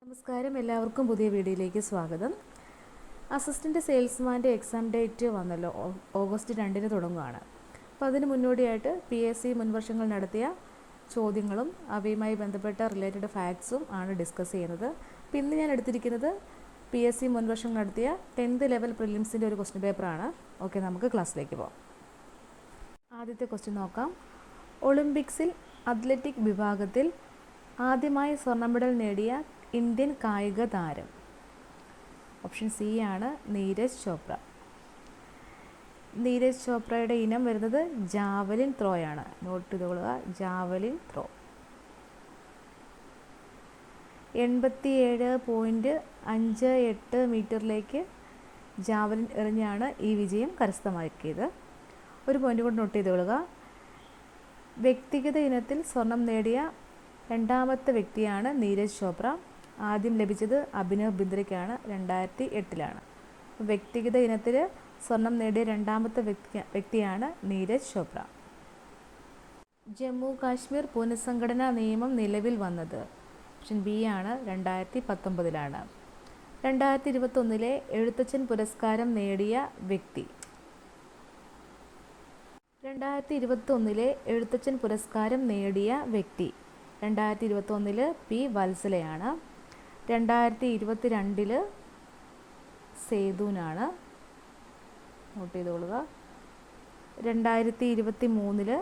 നമസ്കാരം, എല്ലാവർക്കും പുതിയ വീഡിയോയിലേക്ക് സ്വാഗതം. അസിസ്റ്റൻറ്റ് സെയിൽസ്മാൻ്റെ എക്സാം ഡേറ്റ് വന്നല്ലോ, ഓഗസ്റ്റ് 2 തുടങ്ങുകയാണ്. അപ്പോൾ അതിന് മുന്നോടിയായിട്ട് PSC മുൻവർഷങ്ങൾ നടത്തിയ ചോദ്യങ്ങളും അവയുമായി ബന്ധപ്പെട്ട റിലേറ്റഡ് ഫാക്ട്സും ആണ് ഡിസ്കസ് ചെയ്യുന്നത്. അപ്പോൾ ഇന്ന് ഞാൻ എടുത്തിരിക്കുന്നത് PSC മുൻവർഷം നടത്തിയ 10th ലെവൽ പ്രിലിംസിൻ്റെ ഒരു ക്വസ്റ്റ്യൻ പേപ്പറാണ്. ഓക്കെ, നമുക്ക് ക്ലാസ്സിലേക്ക് പോകാം. ആദ്യത്തെ ക്വസ്റ്റ്യൻ നോക്കാം. ഒളിമ്പിക്സിൽ അത്ലറ്റിക് വിഭാഗത്തിൽ ആദ്യമായി സ്വർണ്ണ മെഡൽ നേടിയ ഇന്ത്യൻ കായിക താരം? ഓപ്ഷൻ സി ആണ് നീരജ് ചോപ്ര. നീരജ് ചോപ്രയുടെ ഇനം വരുന്നത് ജാവലിൻ ത്രോയാണ്. നോട്ട് ചെയ്തുകൊള്ളുക, ജാവലിൻ ത്രോ. 87.58 മീറ്ററിലേക്ക് ജാവലിൻ എറിഞ്ഞാണ് ഈ വിജയം കരസ്ഥമാക്കിയത്. ഒരു പോയിന്റ് കൊണ്ട് നോട്ട് ചെയ്തുകൊള്ളുക. വ്യക്തിഗത ഇനത്തിൽ സ്വർണം നേടിയ രണ്ടാമത്തെ വ്യക്തിയാണ് നീരജ് ചോപ്ര. ആദ്യം ലഭിച്ചത് അഭിനവ് ബിന്ദ്രയ്ക്കാണ്, 2008. വ്യക്തിഗത ഇനത്തിൽ സ്വർണം നേടിയ രണ്ടാമത്തെ വ്യക്തിയാണ് നീരജ് ചോപ്ര. ജമ്മു കാശ്മീർ പുനഃസംഘടനാ നിയമം നിലവിൽ വന്നത്? ഓപ്ഷൻ ബി ആണ്, 2019. 2021 എഴുത്തച്ഛൻ പുരസ്കാരം നേടിയ വ്യക്തി? 2021 എഴുത്തച്ഛൻ പുരസ്കാരം നേടിയ വ്യക്തി 2021 പി വത്സലയാണ്. 2022 സേതുവിനാണ്. നോട്ട് ചെയ്തോളുക. 2023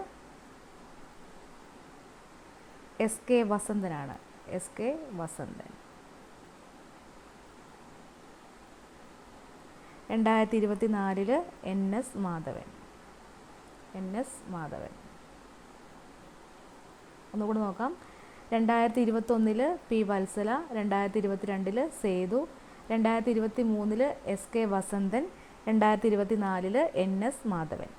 SK വസന്തനാണ്. SK Vasanthan. 2024 NS Madhavan. NS Madhavan. ഒന്നുകൂടി നോക്കാം. 2021 P Vatsala, 2022 Sethu, 2023 SK Vasanthan, 2024 NS Madhavan.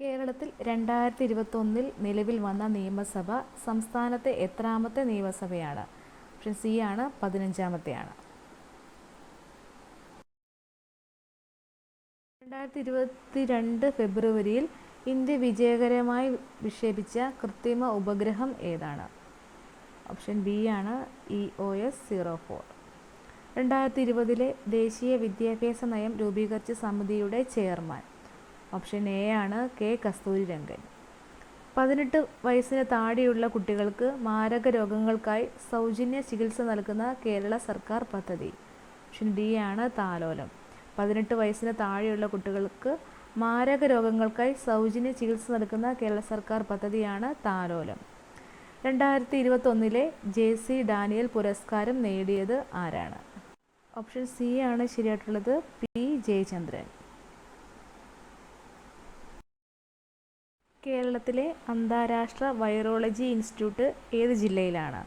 കേരളത്തിൽ 2021 നിലവിൽ വന്ന നിയമസഭ സംസ്ഥാനത്തെ എത്രാമത്തെ നിയമസഭയാണ്? ഓപ്ഷൻ സി ആണ്, 15ാമത്തെയാണ്. 2022 ഫെബ്രുവരിയിൽ ഇന്ത്യ വിജയകരമായി വിക്ഷേപിച്ച കൃത്രിമ ഉപഗ്രഹം ഏതാണ്? ഓപ്ഷൻ ബി ആണ്, EOS-04. 2020 ദേശീയ വിദ്യാഭ്യാസ നയം രൂപീകരിച്ച സമിതിയുടെ ചെയർമാൻ? ഓപ്ഷൻ എ ആണ്, K കസ്തൂരിരംഗൻ. 18 വയസ്സിന് താഴെയുള്ള കുട്ടികൾക്ക് മാരക രോഗങ്ങൾക്കായി സൗജന്യ ചികിത്സ നൽകുന്ന കേരള സർക്കാർ പദ്ധതി? ഓപ്ഷൻ ഡി ആണ്, താലോലം. 18 വയസ്സിന് താഴെയുള്ള കുട്ടികൾക്ക് മാരക രോഗങ്ങൾക്കായി സൗജന്യ ചികിത്സ നൽകുന്ന കേരള സർക്കാർ പദ്ധതിയാണ് താലോലം. 2021 JC ഡാനിയൽ പുരസ്കാരം നേടിയത് ആരാണ്? ഓപ്ഷൻ സി ആണ് ശരിയായിട്ടുള്ളത്, P ജയചന്ദ്രൻ. കേരളത്തിലെ അന്താരാഷ്ട്ര വൈറോളജി ഇൻസ്റ്റിറ്റ്യൂട്ട് ഏത് ജില്ലയിലാണ്?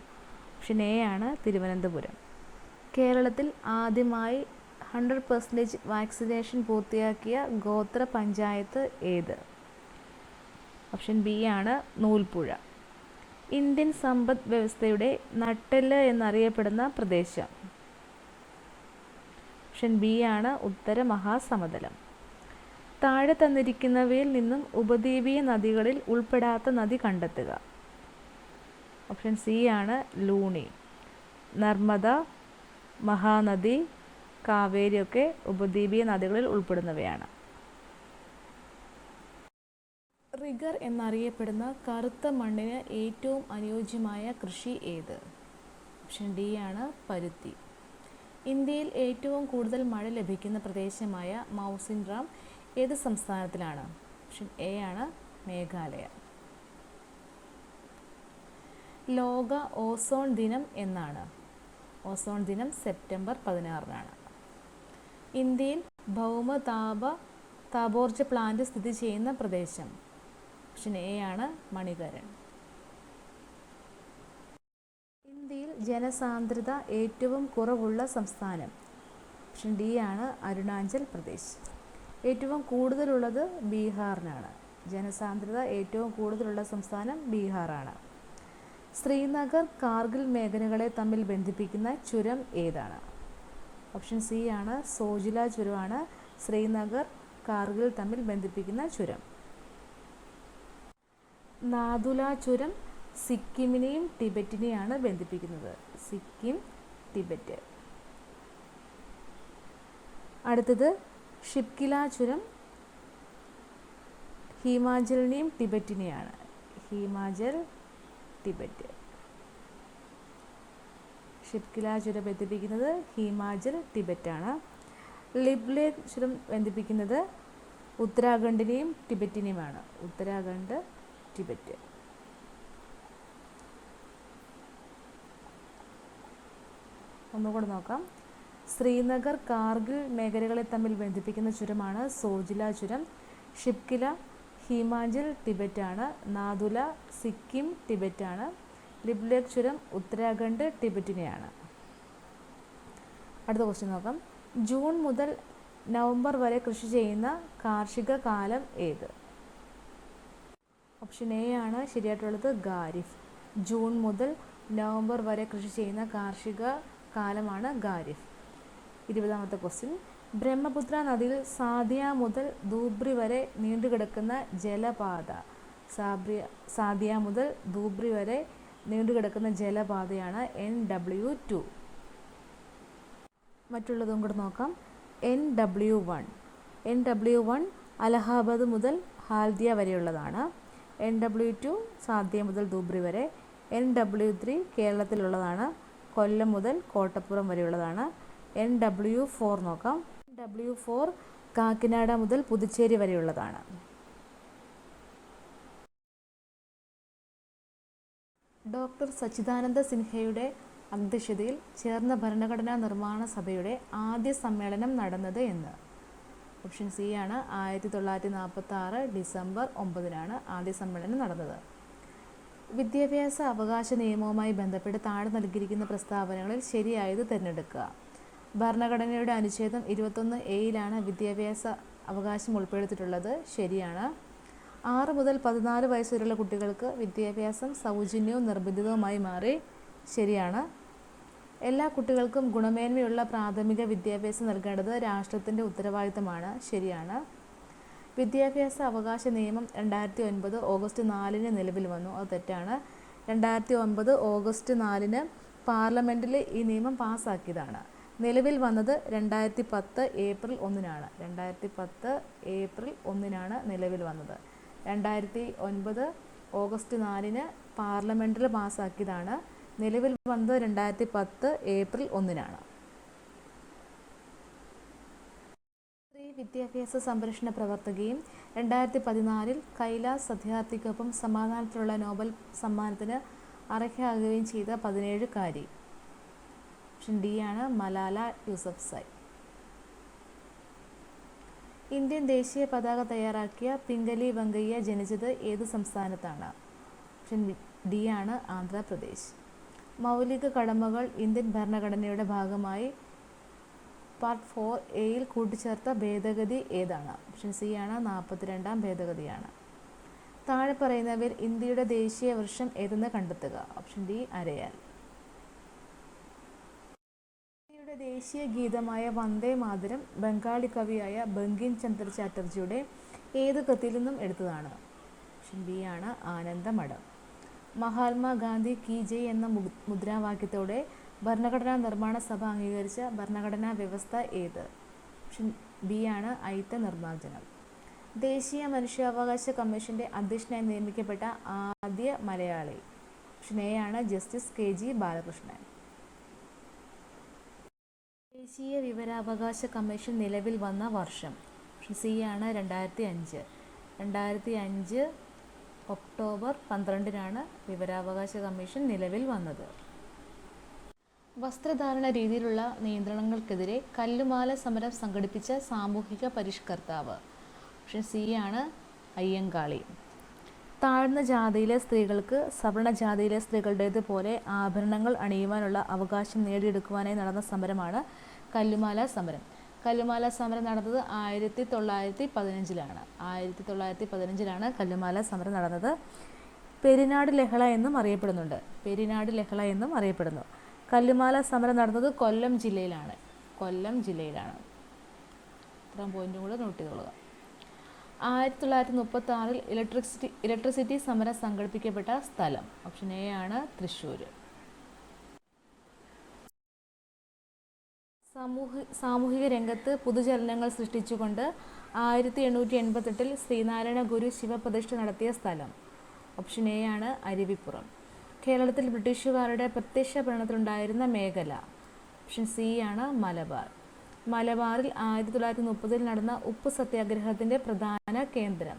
ഓപ്ഷൻ എ ആണ്, തിരുവനന്തപുരം. കേരളത്തിൽ ആദ്യമായി 100% വാക്സിനേഷൻ പൂർത്തിയാക്കിയ ഗോത്ര പഞ്ചായത്ത് ഏത്? ഓപ്ഷൻ ബി ആണ്, നൂൽപ്പുഴ. ഇന്ത്യൻ സമ്പദ് വ്യവസ്ഥയുടെ നട്ടെല്ല് എന്നറിയപ്പെടുന്ന പ്രദേശം? ഓപ്ഷൻ ബി ആണ്, ഉത്തര മഹാസമതലം. താഴെ തന്നിരിക്കുന്നവയിൽ നിന്നും ഉപദ്വീപീയ നദികളിൽ ഉൾപ്പെടാത്ത നദി കണ്ടെത്തുക? ഓപ്ഷൻ സി ആണ്, ലൂണി. നർമ്മദ, മഹാനദി, കാവേരിയൊക്കെ ഉപദ്വീപീയ നദികളിൽ ഉൾപ്പെടുന്നവയാണ്. റിഗർ എന്നറിയപ്പെടുന്ന കറുത്ത മണ്ണിന് ഏറ്റവും അനുയോജ്യമായ കൃഷി ഏത്? ഓപ്ഷൻ ഡി ആണ്, പരുത്തി. ഇന്ത്യയിൽ ഏറ്റവും കൂടുതൽ മഴ ലഭിക്കുന്ന പ്രദേശമായ മൗസിൻറാം ഏത് സംസ്ഥാനത്തിലാണ്? ഓപ്ഷൻ എ ആണ്, മേഘാലയ. ലോക ഓസോൺ ദിനം എന്നാണ്? ഓസോൺ ദിനം സെപ്റ്റംബർ 16-നാണ്. ഇന്ത്യയിൽ ഭൗമ താപോർജ്ജ പ്ലാന്റ് സ്ഥിതി ചെയ്യുന്ന പ്രദേശം? ഓപ്ഷൻ എ ആണ്, മണികരൺ. ഇന്ത്യയിൽ ജനസാന്ദ്രത ഏറ്റവും കുറവുള്ള സംസ്ഥാനം? ഓപ്ഷൻ ഡി ആണ്, അരുണാചൽ പ്രദേശ്. ഏറ്റവും കൂടുതലുള്ളത് ബീഹാറിനാണ്. ജനസാന്ദ്രത ഏറ്റവും കൂടുതലുള്ള സംസ്ഥാനം ബീഹാറാണ്. ശ്രീനഗർ, കാർഗിൽ മേഖലകളെ തമ്മിൽ ബന്ധിപ്പിക്കുന്ന ചുരം ഏതാണ്? ഓപ്ഷൻ സി ആണ്, സോജില ചുരമാണ് ശ്രീനഗർ, കാർഗിൽ തമ്മിൽ ബന്ധിപ്പിക്കുന്ന ചുരം. നാഥുല ചുരം സിക്കിമിനെയും ടിബറ്റിനെയാണ് ബന്ധിപ്പിക്കുന്നത്. സിക്കിം, ടിബറ്റ്. അടുത്തത് ഷിപ്കില ചുരം ഹിമാചലിനെയും ടിബറ്റിനെയാണ്. ഹിമാചൽ, ടിബറ്റ്. ഷിപ്കില ചുരം ബന്ധിപ്പിക്കുന്നത് ഹിമാചൽ, ടിബറ്റാണ്. ലിബ്ലെ ചുരം ബന്ധിപ്പിക്കുന്നത് ഉത്തരാഖണ്ഡിനെയും ടിബറ്റിനെയുമാണ്. ഉത്തരാഖണ്ഡ്, ടിബറ്റ്. ഒന്നുകൂടെ നോക്കാം. ശ്രീനഗർ, കാർഗിൽ മേഖലകളെ തമ്മിൽ ബന്ധിപ്പിക്കുന്ന ചുരമാണ് സോജില ചുരം. ഷിപ്കില ഹിമാചൽ, ടിബറ്റാണ്. നാഥുല സിക്കിം, ടിബറ്റാണ്. ലിബ്ലേക് ചുരം ഉത്തരാഖണ്ഡ്, ടിബറ്റിനെയാണ്. അടുത്ത ക്വസ്റ്റ്യൻ നോക്കാം. ജൂൺ മുതൽ നവംബർ വരെ കൃഷി ചെയ്യുന്ന കാർഷിക കാലം ഏത്? ഓപ്ഷൻ എ ആണ് ശരിയായിട്ടുള്ളത്, ഖാരിഫ്. ജൂൺ മുതൽ നവംബർ വരെ കൃഷി ചെയ്യുന്ന കാർഷിക കാലമാണ് ഖാരിഫ്. 20ാമത്തെ ക്വസ്റ്റ്യൻ. ബ്രഹ്മപുത്ര നദിയിൽ സാദിയ മുതൽ ധൂബ്രി വരെ നീണ്ടുകിടക്കുന്ന ജലപാത. സാദിയ മുതൽ ധൂബ്രി വരെ നീണ്ടുകിടക്കുന്ന ജലപാതയാണ് NW2. മറ്റുള്ളതും കൂടെ നോക്കാം. NW1. NW1 അലഹാബാദ് മുതൽ ഹാൽദിയ വരെയുള്ളതാണ്. NW2 സാദിയ മുതൽ ധൂബ്രി വരെ. NW3 കേരളത്തിലുള്ളതാണ്. കൊല്ലം മുതൽ കോട്ടപ്പുറം വരെയുള്ളതാണ്. NW4 നോക്കാം. NW4 കാക്കിനാട മുതൽ പുതുച്ചേരി വരെയുള്ളതാണ്. ഡോക്ടർ സച്ചിദാനന്ദ സിൻഹയുടെ അധ്യക്ഷതയിൽ ചേർന്ന ഭരണഘടനാ നിർമ്മാണ സഭയുടെ ആദ്യ സമ്മേളനം നടന്നത് എന്ന്? ഓപ്ഷൻ സി ആണ് 1946 ഡിസംബർ 9 ആദ്യ സമ്മേളനം നടന്നത്. വിദ്യാഭ്യാസ അവകാശ നിയമവുമായി ബന്ധപ്പെട്ട് താഴെ നൽകിയിരിക്കുന്ന പ്രസ്താവനകളിൽ ശരിയായത് തിരഞ്ഞെടുക്കുക. ഭരണഘടനയുടെ അനുച്ഛേദം 21A വിദ്യാഭ്യാസ അവകാശം ഉൾപ്പെടുത്തിയിട്ടുള്ളത്. ശരിയാണ്. 6 മുതൽ 14 വയസ്സുവരെയുള്ള കുട്ടികൾക്ക് വിദ്യാഭ്യാസം സൗജന്യവും നിർബന്ധിതവുമായി മാറി. ശരിയാണ്. എല്ലാ കുട്ടികൾക്കും ഗുണമേന്മയുള്ള പ്രാഥമിക വിദ്യാഭ്യാസം നൽകേണ്ടത് രാഷ്ട്രത്തിൻ്റെ ഉത്തരവാദിത്തമാണ്. ശരിയാണ്. വിദ്യാഭ്യാസ അവകാശ നിയമം 2009 ഓഗസ്റ്റ് 4 നിലവിൽ വന്നു. അത് തെറ്റാണ്. 2009 ഓഗസ്റ്റ് 4 പാർലമെൻറ്റിൽ ഈ നിയമം പാസ്സാക്കിയതാണ്. നിലവിൽ വന്നത് 2010 ഏപ്രിൽ 1 2010 ഏപ്രിൽ 1 നിലവിൽ വന്നത്. 2009 ഓഗസ്റ്റ് 4 പാർലമെൻറ്റിൽ പാസ്സാക്കിയതാണ്. നിലവിൽ വന്നത് 2010 ഏപ്രിൽ 1 സ്ത്രീ വിദ്യാഭ്യാസ സംരക്ഷണ പ്രവർത്തകയും 2014 കൈലാസ് സത്യാർത്ഥിക്കൊപ്പം സമാധാനത്തിലുള്ള നോബൽ സമ്മാനത്തിന് അർഹയാകുകയും ചെയ്ത 17-കാരി. ഓപ്ഷൻ ഡി ആണ് മലാല യൂസഫ്സായ്. ഇന്ത്യൻ ദേശീയ പതാക തയ്യാറാക്കിയ പിംഗലി വെങ്കയ്യ ജനിച്ചത് ഏത് സംസ്ഥാനത്താണ്? ഓപ്ഷൻ ഡി ആണ് ആന്ധ്രാപ്രദേശ്. മൗലിക കടമകൾ ഇന്ത്യൻ ഭരണഘടനയുടെ ഭാഗമായി പാർട്ട് 4A കൂട്ടിച്ചേർത്ത ഭേദഗതി ഏതാണ്? ഓപ്ഷൻ സി ആണ് 42ാം ഭേദഗതിയാണ്. താഴെ പറയുന്നവയിൽ ഇന്ത്യയുടെ ദേശീയ വൃക്ഷം ഏതെന്ന് കണ്ടെത്തുക. ഓപ്ഷൻ ഡി അരയാൽ. ഇന്ത്യയുടെ ദേശീയ ഗീതമായ വന്ദേ മാതരം ബംഗാളി കവിയായ ബങ്കിം ചന്ദ്ര ചാറ്റർജിയുടെ ഏത് കൃതിയിൽ നിന്നും എടുത്തതാണ്? ഓപ്ഷൻ ബി ആണ് ആനന്ദമഠം. മഹാത്മാഗാന്ധി കി ജയ് എന്ന മുദ്രാവാക്യത്തോടെ ഭരണഘടനാ നിർമ്മാണ സഭ അംഗീകരിച്ച ഭരണഘടനാ വ്യവസ്ഥ ഏത്? ഓപ്ഷൻ ബി ആണ് അയിത്ത നിർമ്മാർജ്ജനം. ദേശീയ മനുഷ്യാവകാശ കമ്മീഷന്റെ അധ്യക്ഷനായി നിയമിക്കപ്പെട്ട ആദ്യ മലയാളി? ഓപ്ഷൻ എ ആണ് ജസ്റ്റിസ് KG ബാലകൃഷ്ണൻ. ദേശീയ വിവരാവകാശ കമ്മീഷൻ നിലവിൽ വന്ന വർഷം? ഓപ്ഷൻ സി ആണ് 2005. 2005 ഒക്ടോബർ 12 വിവരാവകാശ കമ്മീഷൻ നിലവിൽ വന്നത്. വസ്ത്രധാരണ രീതിയിലുള്ള നിയന്ത്രണങ്ങൾക്കെതിരെ കല്ലുമാല സമരം സംഘടിപ്പിച്ച സാമൂഹിക പരിഷ്കർത്താവ്? ഓപ്ഷൻ സി ആണ് അയ്യങ്കാളി. താഴ്ന്ന ജാതിയിലെ സ്ത്രീകൾക്ക് സവർണ ജാതിയിലെ സ്ത്രീകളുടേതുപോലെ ആഭരണങ്ങൾ അണിയുവാനുള്ള അവകാശം നേടിയെടുക്കുവാനായി നടന്ന സമരമാണ് കല്ലുമാല സമരം. കല്ലുമാല സമരം നടന്നത് 1915. 1915 കല്ലുമാല സമരം നടന്നത്. പെരിനാട് ലഹള എന്നും അറിയപ്പെടുന്നുണ്ട്. പെരിനാട് ലഹള എന്നും അറിയപ്പെടുന്നു. കല്ലുമാല സമരം നടന്നത് കൊല്ലം ജില്ലയിലാണ്. കൊല്ലം ജില്ലയിലാണ്. ഇത്രയും പോയിന്റും കൂടെ നോട്ട് ചെയ്തോളുക. 1936 ഇലക്ട്രിസിറ്റി സമരം സംഘടിപ്പിക്കപ്പെട്ട സ്ഥലം. ഓപ്ഷൻ എ ആണ് തൃശ്ശൂർ. സാമൂഹിക രംഗത്ത് പുതുചലനങ്ങൾ സൃഷ്ടിച്ചുകൊണ്ട് 1888 ശ്രീനാരായണ ഗുരു ശിവപ്രതിഷ്ഠ നടത്തിയ സ്ഥലം. ഓപ്ഷൻ എ ആണ് അരുവിപ്പുറം. കേരളത്തിൽ ബ്രിട്ടീഷുകാരുടെ പ്രത്യക്ഷ ഭരണത്തിലുണ്ടായിരുന്ന മേഖല. ഓപ്ഷൻ സി ആണ് മലബാർ. മലബാറിൽ 1930 നടന്ന ഉപ്പ് സത്യാഗ്രഹത്തിൻ്റെ പ്രധാന കേന്ദ്രം.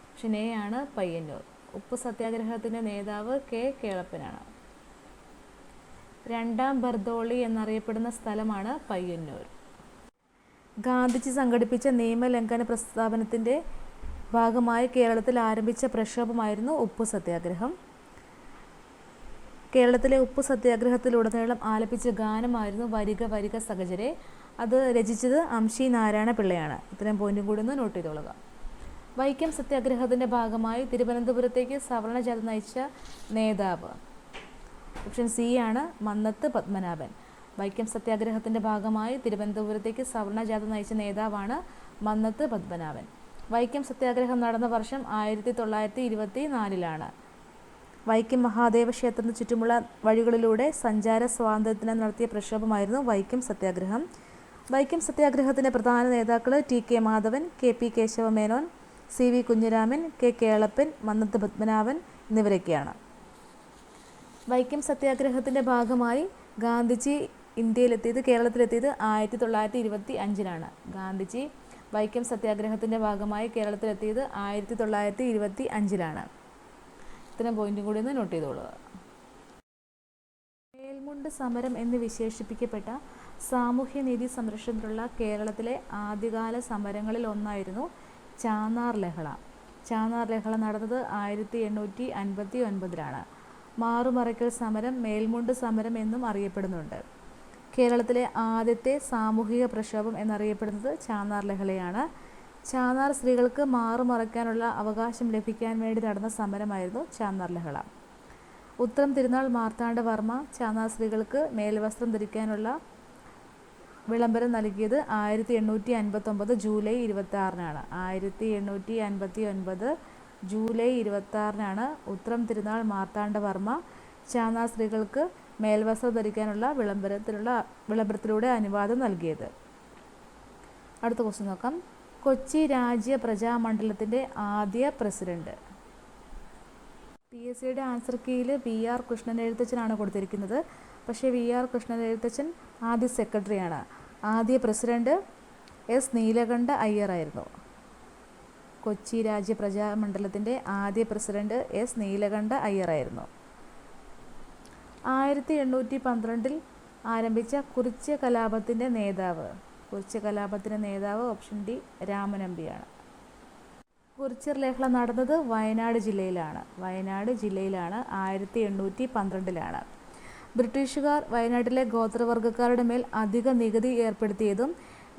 ഓപ്ഷൻ എ ആണ് പയ്യന്നൂർ. ഉപ്പ് സത്യാഗ്രഹത്തിൻ്റെ നേതാവ് കെ കേളപ്പനാണ്. രണ്ടാം ബർദോളി എന്നറിയപ്പെടുന്ന സ്ഥലമാണ് പയ്യന്നൂർ. ഗാന്ധിജി സംഘടിപ്പിച്ച നിയമലംഘന പ്രസ്ഥാനത്തിൻ്റെ ഭാഗമായി കേരളത്തിൽ ആരംഭിച്ച പ്രക്ഷോഭമായിരുന്നു ഉപ്പു സത്യാഗ്രഹം. കേരളത്തിലെ ഉപ്പു സത്യാഗ്രഹത്തിലുടനീളം ആലപിച്ച ഗാനമായിരുന്നു വരിക വരിക സഹചരെ. അത് രചിച്ചത് അംശി നാരായണ പിള്ളയാണ്. ഇത്രയും പോയിന്റും കൂടി ഒന്ന് നോട്ട് ചെയ്തോളുക. വൈക്കം സത്യാഗ്രഹത്തിൻ്റെ ഭാഗമായി തിരുവനന്തപുരത്തേക്ക് സവർണ ജാഥ നയിച്ച നേതാവ്. ഓപ്ഷൻ സി ആണ് മന്നത്ത് പത്മനാഭൻ. വൈക്കം സത്യാഗ്രഹത്തിൻ്റെ ഭാഗമായി തിരുവനന്തപുരത്തേക്ക് സവർണ ജാഥ നയിച്ച നേതാവാണ് മന്നത്ത് പത്മനാഭൻ. വൈക്കം സത്യാഗ്രഹം നടന്ന വർഷം 1924. വൈക്കം മഹാദേവ ക്ഷേത്രത്തിന് ചുറ്റുമുള്ള വഴികളിലൂടെ സഞ്ചാര സ്വാതന്ത്ര്യത്തിന് നടത്തിയ പ്രക്ഷോഭമായിരുന്നു വൈക്കം സത്യാഗ്രഹം. വൈക്കം സത്യാഗ്രഹത്തിൻ്റെ പ്രധാന നേതാക്കൾ T K Madhavan, K P Kesava Menon, C V Kunhiraman, K Kelappan, Mannath Padmanabhan എന്നിവരൊക്കെയാണ്. വൈക്കം സത്യാഗ്രഹത്തിൻ്റെ ഭാഗമായി ഗാന്ധിജി കേരളത്തിലെത്തിയത് 1925. ഗാന്ധിജി വൈക്കം സത്യാഗ്രഹത്തിൻ്റെ ഭാഗമായി കേരളത്തിലെത്തിയത് 1925. ഇത്തരം പോയിന്റും കൂടി ഒന്ന് നോട്ട് ചെയ്തോളുക. മേൽമുണ്ട് സമരം എന്ന് വിശേഷിപ്പിക്കപ്പെട്ട സാമൂഹ്യനീതി സംരക്ഷണത്തിലുള്ള കേരളത്തിലെ ആദ്യകാല സമരങ്ങളിൽ ഒന്നായിരുന്നു ചാന്നാർ ലഹള. ചാന്നാർ ലഹള നടന്നത് 1859. മാറുമറയ്ക്കൽ സമരം, മേൽമുണ്ട് സമരം എന്നും അറിയപ്പെടുന്നുണ്ട്. കേരളത്തിലെ ആദ്യത്തെ സാമൂഹിക പ്രക്ഷോഭം എന്നറിയപ്പെടുന്നത് ചാന്നാർ ലഹളയാണ്. ചാന്നാർ സ്ത്രീകൾക്ക് മാറുമറയ്ക്കാനുള്ള അവകാശം ലഭിക്കാൻ വേണ്ടി നടന്ന സമരമായിരുന്നു ചാന്നാർ ലഹള. ഉത്രം തിരുനാൾ മാർത്താണ്ഡവർമ്മ ചാന്നാർ സ്ത്രീകൾക്ക് മേൽവസ്ത്രം ധരിക്കാനുള്ള വിളംബരം നൽകിയത് 1859 ജൂലൈ 26. 1859 ജൂലൈ 26 ഉത്രം തിരുനാൾ മാർത്താണ്ഡവർമ്മ ചാന്നാർ സ്ത്രീകൾക്ക് മേൽവസ്ത്രം ധരിക്കാനുള്ള വിളംബരത്തിലൂടെ അനുവാദം നൽകിയത്. അടുത്ത ക്വസ്റ്റ്യൻ നോക്കാം. കൊച്ചി രാജ്യ പ്രജാമണ്ഡലത്തിൻ്റെ ആദ്യ പ്രസിഡന്റ്. PSC ആൻസർ കീയിൽ VR കൃഷ്ണൻ എഴുത്തച്ഛനാണ് കൊടുത്തിരിക്കുന്നത്. പക്ഷേ VR കൃഷ്ണൻ എഴുത്തച്ഛൻ ആദ്യ സെക്രട്ടറിയാണ്. ആദ്യ പ്രസിഡന്റ് S നീലകണ്ഠ അയ്യറായിരുന്നു. കൊച്ചി രാജ്യ പ്രജാമണ്ഡലത്തിൻ്റെ ആദ്യ പ്രസിഡന്റ് S നീലകണ്ഠ അയ്യറായിരുന്നു. 1812 ആരംഭിച്ച കുറിച്യ കലാപത്തിൻ്റെ നേതാവ്. Option D രാമനമ്പിയാണ്. കുറിച്യർ ലഹള നടന്നത് വയനാട് ജില്ലയിലാണ്. 1812 ബ്രിട്ടീഷുകാർ വയനാട്ടിലെ ഗോത്രവർഗ്ഗക്കാരുടെ മേൽ അധിക നികുതി ഏർപ്പെടുത്തിയതും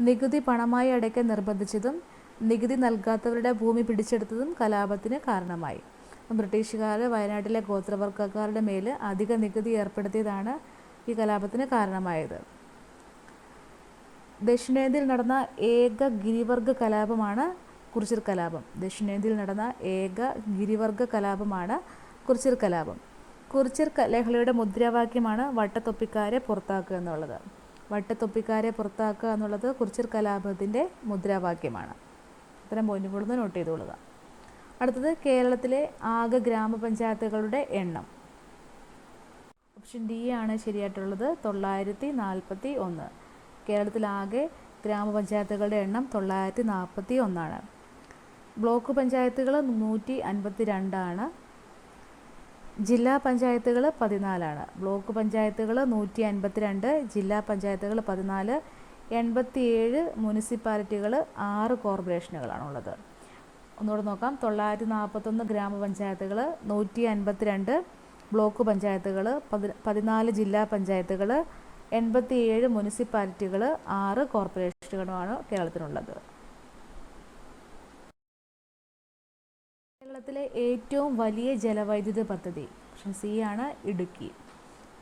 നികുതി പണമായി അടയ്ക്കാൻ നിർബന്ധിച്ചതും നികുതി നൽകാത്തവരുടെ ഭൂമി പിടിച്ചെടുത്തതും കലാപത്തിന് കാരണമായി. ബ്രിട്ടീഷുകാർ വയനാട്ടിലെ ഗോത്രവർഗ്ഗക്കാരുടെ മേൽ അധിക നികുതി ഏർപ്പെടുത്തിയതാണ് ഈ കലാപത്തിന് കാരണമായത്. ദക്ഷിണേന്ത്യയിൽ നടന്ന ഏക ഗിരിവർഗ കലാപമാണ് കുറിച്യർ കലാപം. കുറിച്യർ കലാപം. കുറിച്യർ ലഹളയുടെ മുദ്രാവാക്യമാണ് വട്ടത്തൊപ്പിക്കാരെ പുറത്താക്കുക എന്നുള്ളത്. കുറിച്യർ കലാപത്തിൻ്റെ മുദ്രാവാക്യമാണ്. ഇത്തരം പോയിന്റുകളൊന്ന് നോട്ട് ചെയ്തുകൊള്ളുക. അടുത്തത് കേരളത്തിലെ ആകെ ഗ്രാമപഞ്ചായത്തുകളുടെ എണ്ണം. ഓപ്ഷൻ ഡി ആണ് ശരിയായിട്ടുള്ളത്, 941. കേരളത്തിലാകെ ഗ്രാമപഞ്ചായത്തുകളുടെ എണ്ണം 941. ബ്ലോക്ക് പഞ്ചായത്തുകൾ 152. ജില്ലാ പഞ്ചായത്തുകൾ 14. ബ്ലോക്ക് പഞ്ചായത്തുകൾ 152, ജില്ലാ പഞ്ചായത്തുകൾ 14, 87 മുനിസിപ്പാലിറ്റികൾ, 6 കോർപ്പറേഷനുകളാണുള്ളത്. ഒന്നുകൂടെ നോക്കാം. 941 ഗ്രാമപഞ്ചായത്തുകൾ, 152 ബ്ലോക്ക് പഞ്ചായത്തുകൾ, 14 ജില്ലാ പഞ്ചായത്തുകൾ, 87 മുനിസിപ്പാലിറ്റികൾ, 6 കോർപ്പറേഷനുകളാണ് കേരളത്തിനുള്ളത്. കേരളത്തിലെ ഏറ്റവും വലിയ ജലവൈദ്യുത പദ്ധതി. ഓപ്ഷൻ സി ആണ് ഇടുക്കി.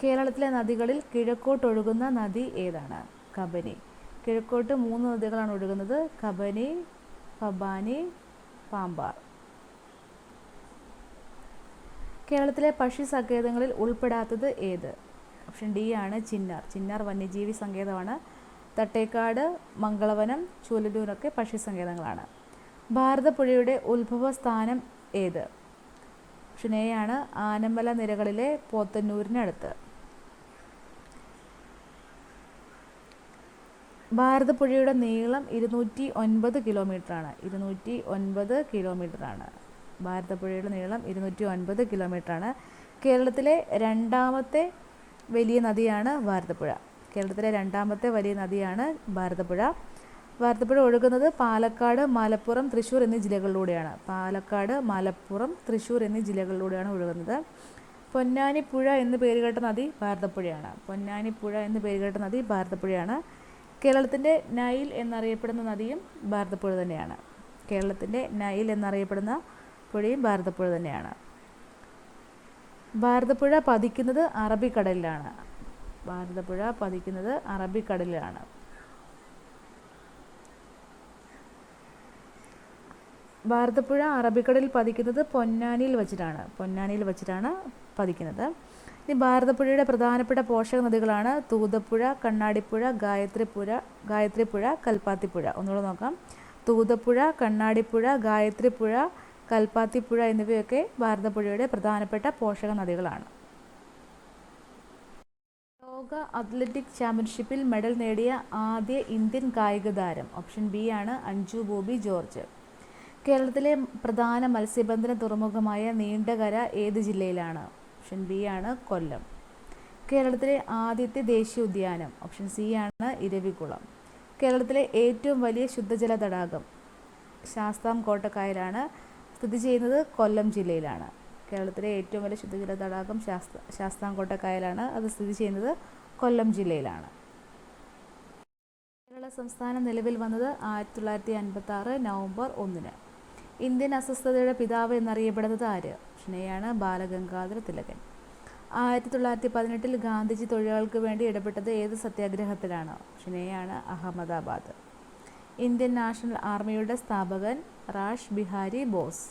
കേരളത്തിലെ നദികളിൽ കിഴക്കോട്ടൊഴുകുന്ന നദി ഏതാണ്? കബനി. കിഴക്കോട്ട് 3 നദികളാണ് ഒഴുകുന്നത്: കബനി, ഭവാനി, പാമ്പാർ. കേരളത്തിലെ പക്ഷി സങ്കേതങ്ങളിൽ ഉൾപ്പെടാത്തത് ഏത്? ഓപ്ഷൻ ഡി ആണ് ചിന്നാർ. ചിന്നാർ വന്യജീവി സങ്കേതമാണ്. തട്ടേക്കാട്, മംഗളവനം, ചൂലല്ലൂരൊക്കെ പക്ഷി സങ്കേതങ്ങളാണ്. ഭാരതപ്പുഴയുടെ ഉത്ഭവസ്ഥാനം ഏത്? ഓപ്ഷൻ എ ആണ് ആനമല നിരകളിലെ പോത്തന്നൂരിനടുത്ത്. ഭാരതപ്പുഴയുടെ നീളം 209 കിലോമീറ്ററാണ്. 209 കിലോമീറ്ററാണ്. ഭാരതപ്പുഴയുടെ നീളം 209 കിലോമീറ്ററാണ്. കേരളത്തിലെ രണ്ടാമത്തെ വലിയ നദിയാണ് ഭാരതപ്പുഴ. കേരളത്തിലെ രണ്ടാമത്തെ വലിയ നദിയാണ് ഭാരതപ്പുഴ. ഭാരതപ്പുഴ ഒഴുകുന്നത് പാലക്കാട്, മലപ്പുറം, തൃശ്ശൂർ എന്നീ ജില്ലകളിലൂടെയാണ്. പാലക്കാട്, മലപ്പുറം, തൃശ്ശൂർ എന്നീ ജില്ലകളിലൂടെയാണ് ഒഴുകുന്നത്. പൊന്നാനിപ്പുഴ എന്ന് പേരുകേട്ട നദി ഭാരതപ്പുഴയാണ്. പൊന്നാനിപ്പുഴ എന്ന് പേരുകേട്ട നദി ഭാരതപ്പുഴയാണ്. കേരളത്തിൻ്റെ നൈൽ എന്നറിയപ്പെടുന്ന നദിയും ഭാരതപ്പുഴ തന്നെയാണ്. കേരളത്തിൻ്റെ നൈൽ എന്നറിയപ്പെടുന്ന പുഴയും ഭാരതപ്പുഴ തന്നെയാണ്. ഭാരതപ്പുഴ പതിക്കുന്നത് അറബിക്കടലിലാണ്. ഭാരതപ്പുഴ പതിക്കുന്നത് അറബിക്കടലിലാണ്. ഭാരതപ്പുഴ അറബിക്കടലിൽ പതിക്കുന്നത് പൊന്നാനിയിൽ വെച്ചിട്ടാണ് പതിക്കുന്നത്. ഇനി ഭാരതപ്പുഴയുടെ പ്രധാനപ്പെട്ട പോഷക നദികളാണ് തൂതപ്പുഴ, കണ്ണാടിപ്പുഴ, ഗായത്രിപ്പുഴ, കൽപ്പാത്തിപ്പുഴ. ഒന്നുകൂടെ നോക്കാം. തൂതപ്പുഴ, കണ്ണാടിപ്പുഴ, ഗായത്രിപ്പുഴ, കൽപ്പാത്തിപ്പുഴ എന്നിവയൊക്കെ ഭാരതപ്പുഴയുടെ പ്രധാനപ്പെട്ട പോഷക നദികളാണ്. ലോക അത്ലറ്റിക് ചാമ്പ്യൻഷിപ്പിൽ മെഡൽ നേടിയ ആദ്യ ഇന്ത്യൻ കായിക താരം? ഓപ്ഷൻ ബി ആണ് അഞ്ജു ബോബി ജോർജ്. കേരളത്തിലെ പ്രധാന മത്സ്യബന്ധന തുറമുഖമായ നീണ്ടകര ഏത് ജില്ലയിലാണ്? ഓപ്ഷൻ ബി ആണ് കൊല്ലം. കേരളത്തിലെ ആദ്യത്തെ ദേശീയോദ്യാനം? ഓപ്ഷൻ സി ആണ് ഇരവികുളം. കേരളത്തിലെ ഏറ്റവും വലിയ ശുദ്ധജല തടാകം? ശാസ്താംകോട്ടക്കായലാണ്. സ്ഥിതി ചെയ്യുന്നത് കൊല്ലം ജില്ലയിലാണ്. കേരളത്തിലെ ഏറ്റവും വലിയ ശുദ്ധജല തടാകം ശാസ്താംകോട്ടക്കായലാണ്. അത് സ്ഥിതി ചെയ്യുന്നത് കൊല്ലം ജില്ലയിലാണ്. കേരള സംസ്ഥാനം നിലവിൽ വന്നത് 1956 നവംബർ 1. ഇന്ത്യൻ അസ്വസ്ഥതയുടെ പിതാവ് എന്നറിയപ്പെടുന്നത് ആര്? ഓപ്ഷൻ എ ആണ് ബാലഗംഗാധര തിലകൻ. 1918 ഗാന്ധിജി തൊഴിലാളികൾക്ക് വേണ്ടി ഇടപെട്ടത് ഏത് സത്യാഗ്രഹത്തിലാണ്? ഓപ്ഷൻ എ ആണ് അഹമ്മദാബാദ്. ഇന്ത്യൻ നാഷണൽ ആർമിയുടെ സ്ഥാപകൻ റാഷ് ബിഹാരി ബോസ്.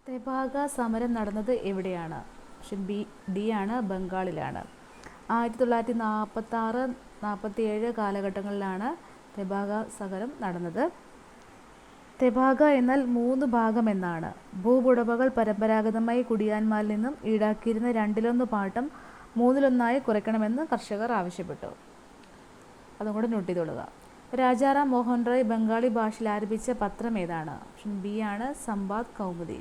തെബാഗ സമരം നടന്നത് എവിടെയാണ്? ഓപ്ഷൻ ഡി ആണ് ബംഗാളിലാണ്. 1946-47 കാലഘട്ടങ്ങളിലാണ് തെബാഗ സമരം നടന്നത്. തെബാഗ എന്നാൽ 3 ഭാഗം എന്നാണ്. ഭൂവുടമകൾ പരമ്പരാഗതമായി കുടിയാന്മാരിൽ നിന്നും ഈടാക്കിയിരുന്ന 2/1 പാട്ടം 3/1 കുറയ്ക്കണമെന്ന് കർഷകർ ആവശ്യപ്പെട്ടു. അതും കൂടെ നോട്ട് ചെയ്തോളുക. രാജാറാം മോഹൻ റോയ് ബംഗാളി ഭാഷയിൽ ആരംഭിച്ച പത്രം ഏതാണ്? ഓപ്ഷൻ ബി ആണ് സംബാദ് കൗമുദി.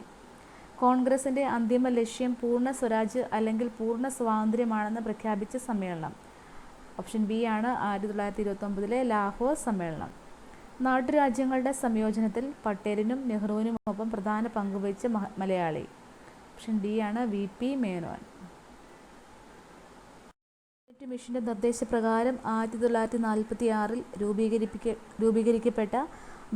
കോൺഗ്രസിൻ്റെ അന്തിമ ലക്ഷ്യം പൂർണ്ണ സ്വരാജ് അല്ലെങ്കിൽ പൂർണ്ണ സ്വാതന്ത്ര്യമാണെന്ന് പ്രഖ്യാപിച്ച സമ്മേളനം? ഓപ്ഷൻ ബി ആണ് 1929 ലാഹോർ സമ്മേളനം. നാട്ടുരാജ്യങ്ങളുടെ സംയോജനത്തിൽ പട്ടേലിനും നെഹ്റുവിനുമൊപ്പം പ്രധാന പങ്കുവഹിച്ച മലയാളി? ഓപ്ഷൻ ഡി ആണ് VP മേനോൻ. മിഷന്റെ നിർദ്ദേശപ്രകാരം 1946 രൂപീകരിക്കപ്പെട്ട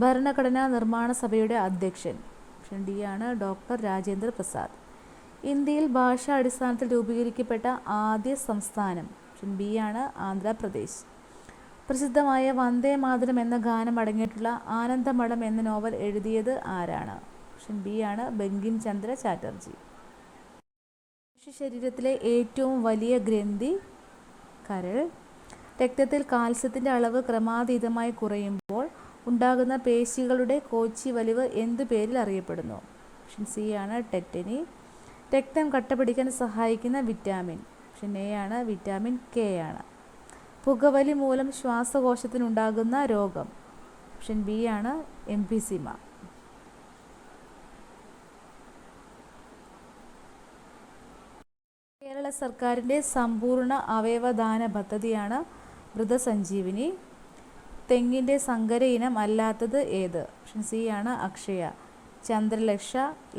ഭരണഘടനാ നിർമ്മാണ സഭയുടെ അധ്യക്ഷൻ? ഓപ്ഷൻ ഡി ആണ് ഡോക്ടർ രാജേന്ദ്ര പ്രസാദ്. ഇന്ത്യയിൽ ഭാഷാ അടിസ്ഥാനത്തിൽ രൂപീകരിക്കപ്പെട്ട ആദ്യ സംസ്ഥാനം? ഓപ്ഷൻ ബി ആണ് ആന്ധ്രാപ്രദേശ്. പ്രസിദ്ധമായ വന്ദേ മാതരം എന്ന ഗാനം അടങ്ങിയിട്ടുള്ള ആനന്ദമഠം എന്ന നോവൽ എഴുതിയത് ആരാണ്? ഓപ്ഷൻ ബി ആണ് ബങ്കിം ചന്ദ്ര ചാറ്റർജി. മനുഷ്യ ശരീരത്തിലെ ഏറ്റവും വലിയ ഗ്രന്ഥി കരൾ. രക്തത്തിൽ കാൽസ്യത്തിൻ്റെ അളവ് ക്രമാതീതമായി കുറയുമ്പോൾ ഉണ്ടാകുന്ന പേശികളുടെ കോച്ചി വലിവ് എന്തു പേരിൽ അറിയപ്പെടുന്നു? ഓപ്ഷൻ സി ആണ് ടെറ്റനി. രക്തം കട്ടപിടിക്കാൻ സഹായിക്കുന്ന വിറ്റാമിൻ? ഓപ്ഷൻ എ ആണ് വിറ്റാമിൻ കെ ആണ്. പുകവലി മൂലം ശ്വാസകോശത്തിനുണ്ടാകുന്ന രോഗം? ഓപ്ഷൻ ബി ആണ് എംഫിസിമ. കേരള സർക്കാരിൻ്റെ സമ്പൂർണ്ണ അവയവദാന പദ്ധതിയാണ് മൃതസഞ്ജീവിനി. തെങ്ങിൻ്റെ സങ്കര ഇനം അല്ലാത്തത് ഏത്? ഓപ്ഷൻ സി ആണ് അക്ഷയ. ചന്ദ്രലക്ഷ,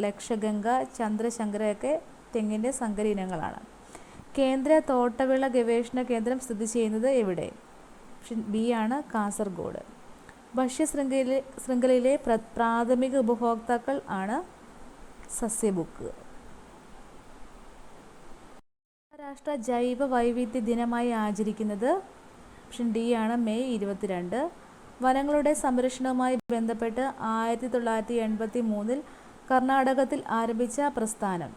ലക്ഷഗംഗ, ചന്ദ്രശങ്കരയൊക്കെ തെങ്ങിൻ്റെ സങ്കര ഇനങ്ങളാണ്. കേന്ദ്ര തോട്ടവിള ഗവേഷണ കേന്ദ്രം സ്ഥിതി ചെയ്യുന്നത് എവിടെ? ഓപ്ഷൻ ബി ആണ് കാസർഗോഡ്. ഭക്ഷ്യശൃംഖലയിലെ പ്രാഥമിക ഉപഭോക്താക്കൾ ആണ് സസ്യബുക്ക്. അന്താരാഷ്ട്ര ജൈവ വൈവിധ്യ ദിനമായി ആചരിക്കുന്നത്? ഓപ്ഷൻ ഡി ആണ് മെയ് 22. വനങ്ങളുടെ സംരക്ഷണവുമായി ബന്ധപ്പെട്ട് 1983 കർണാടകത്തിൽ ആരംഭിച്ച പ്രസ്ഥാനം.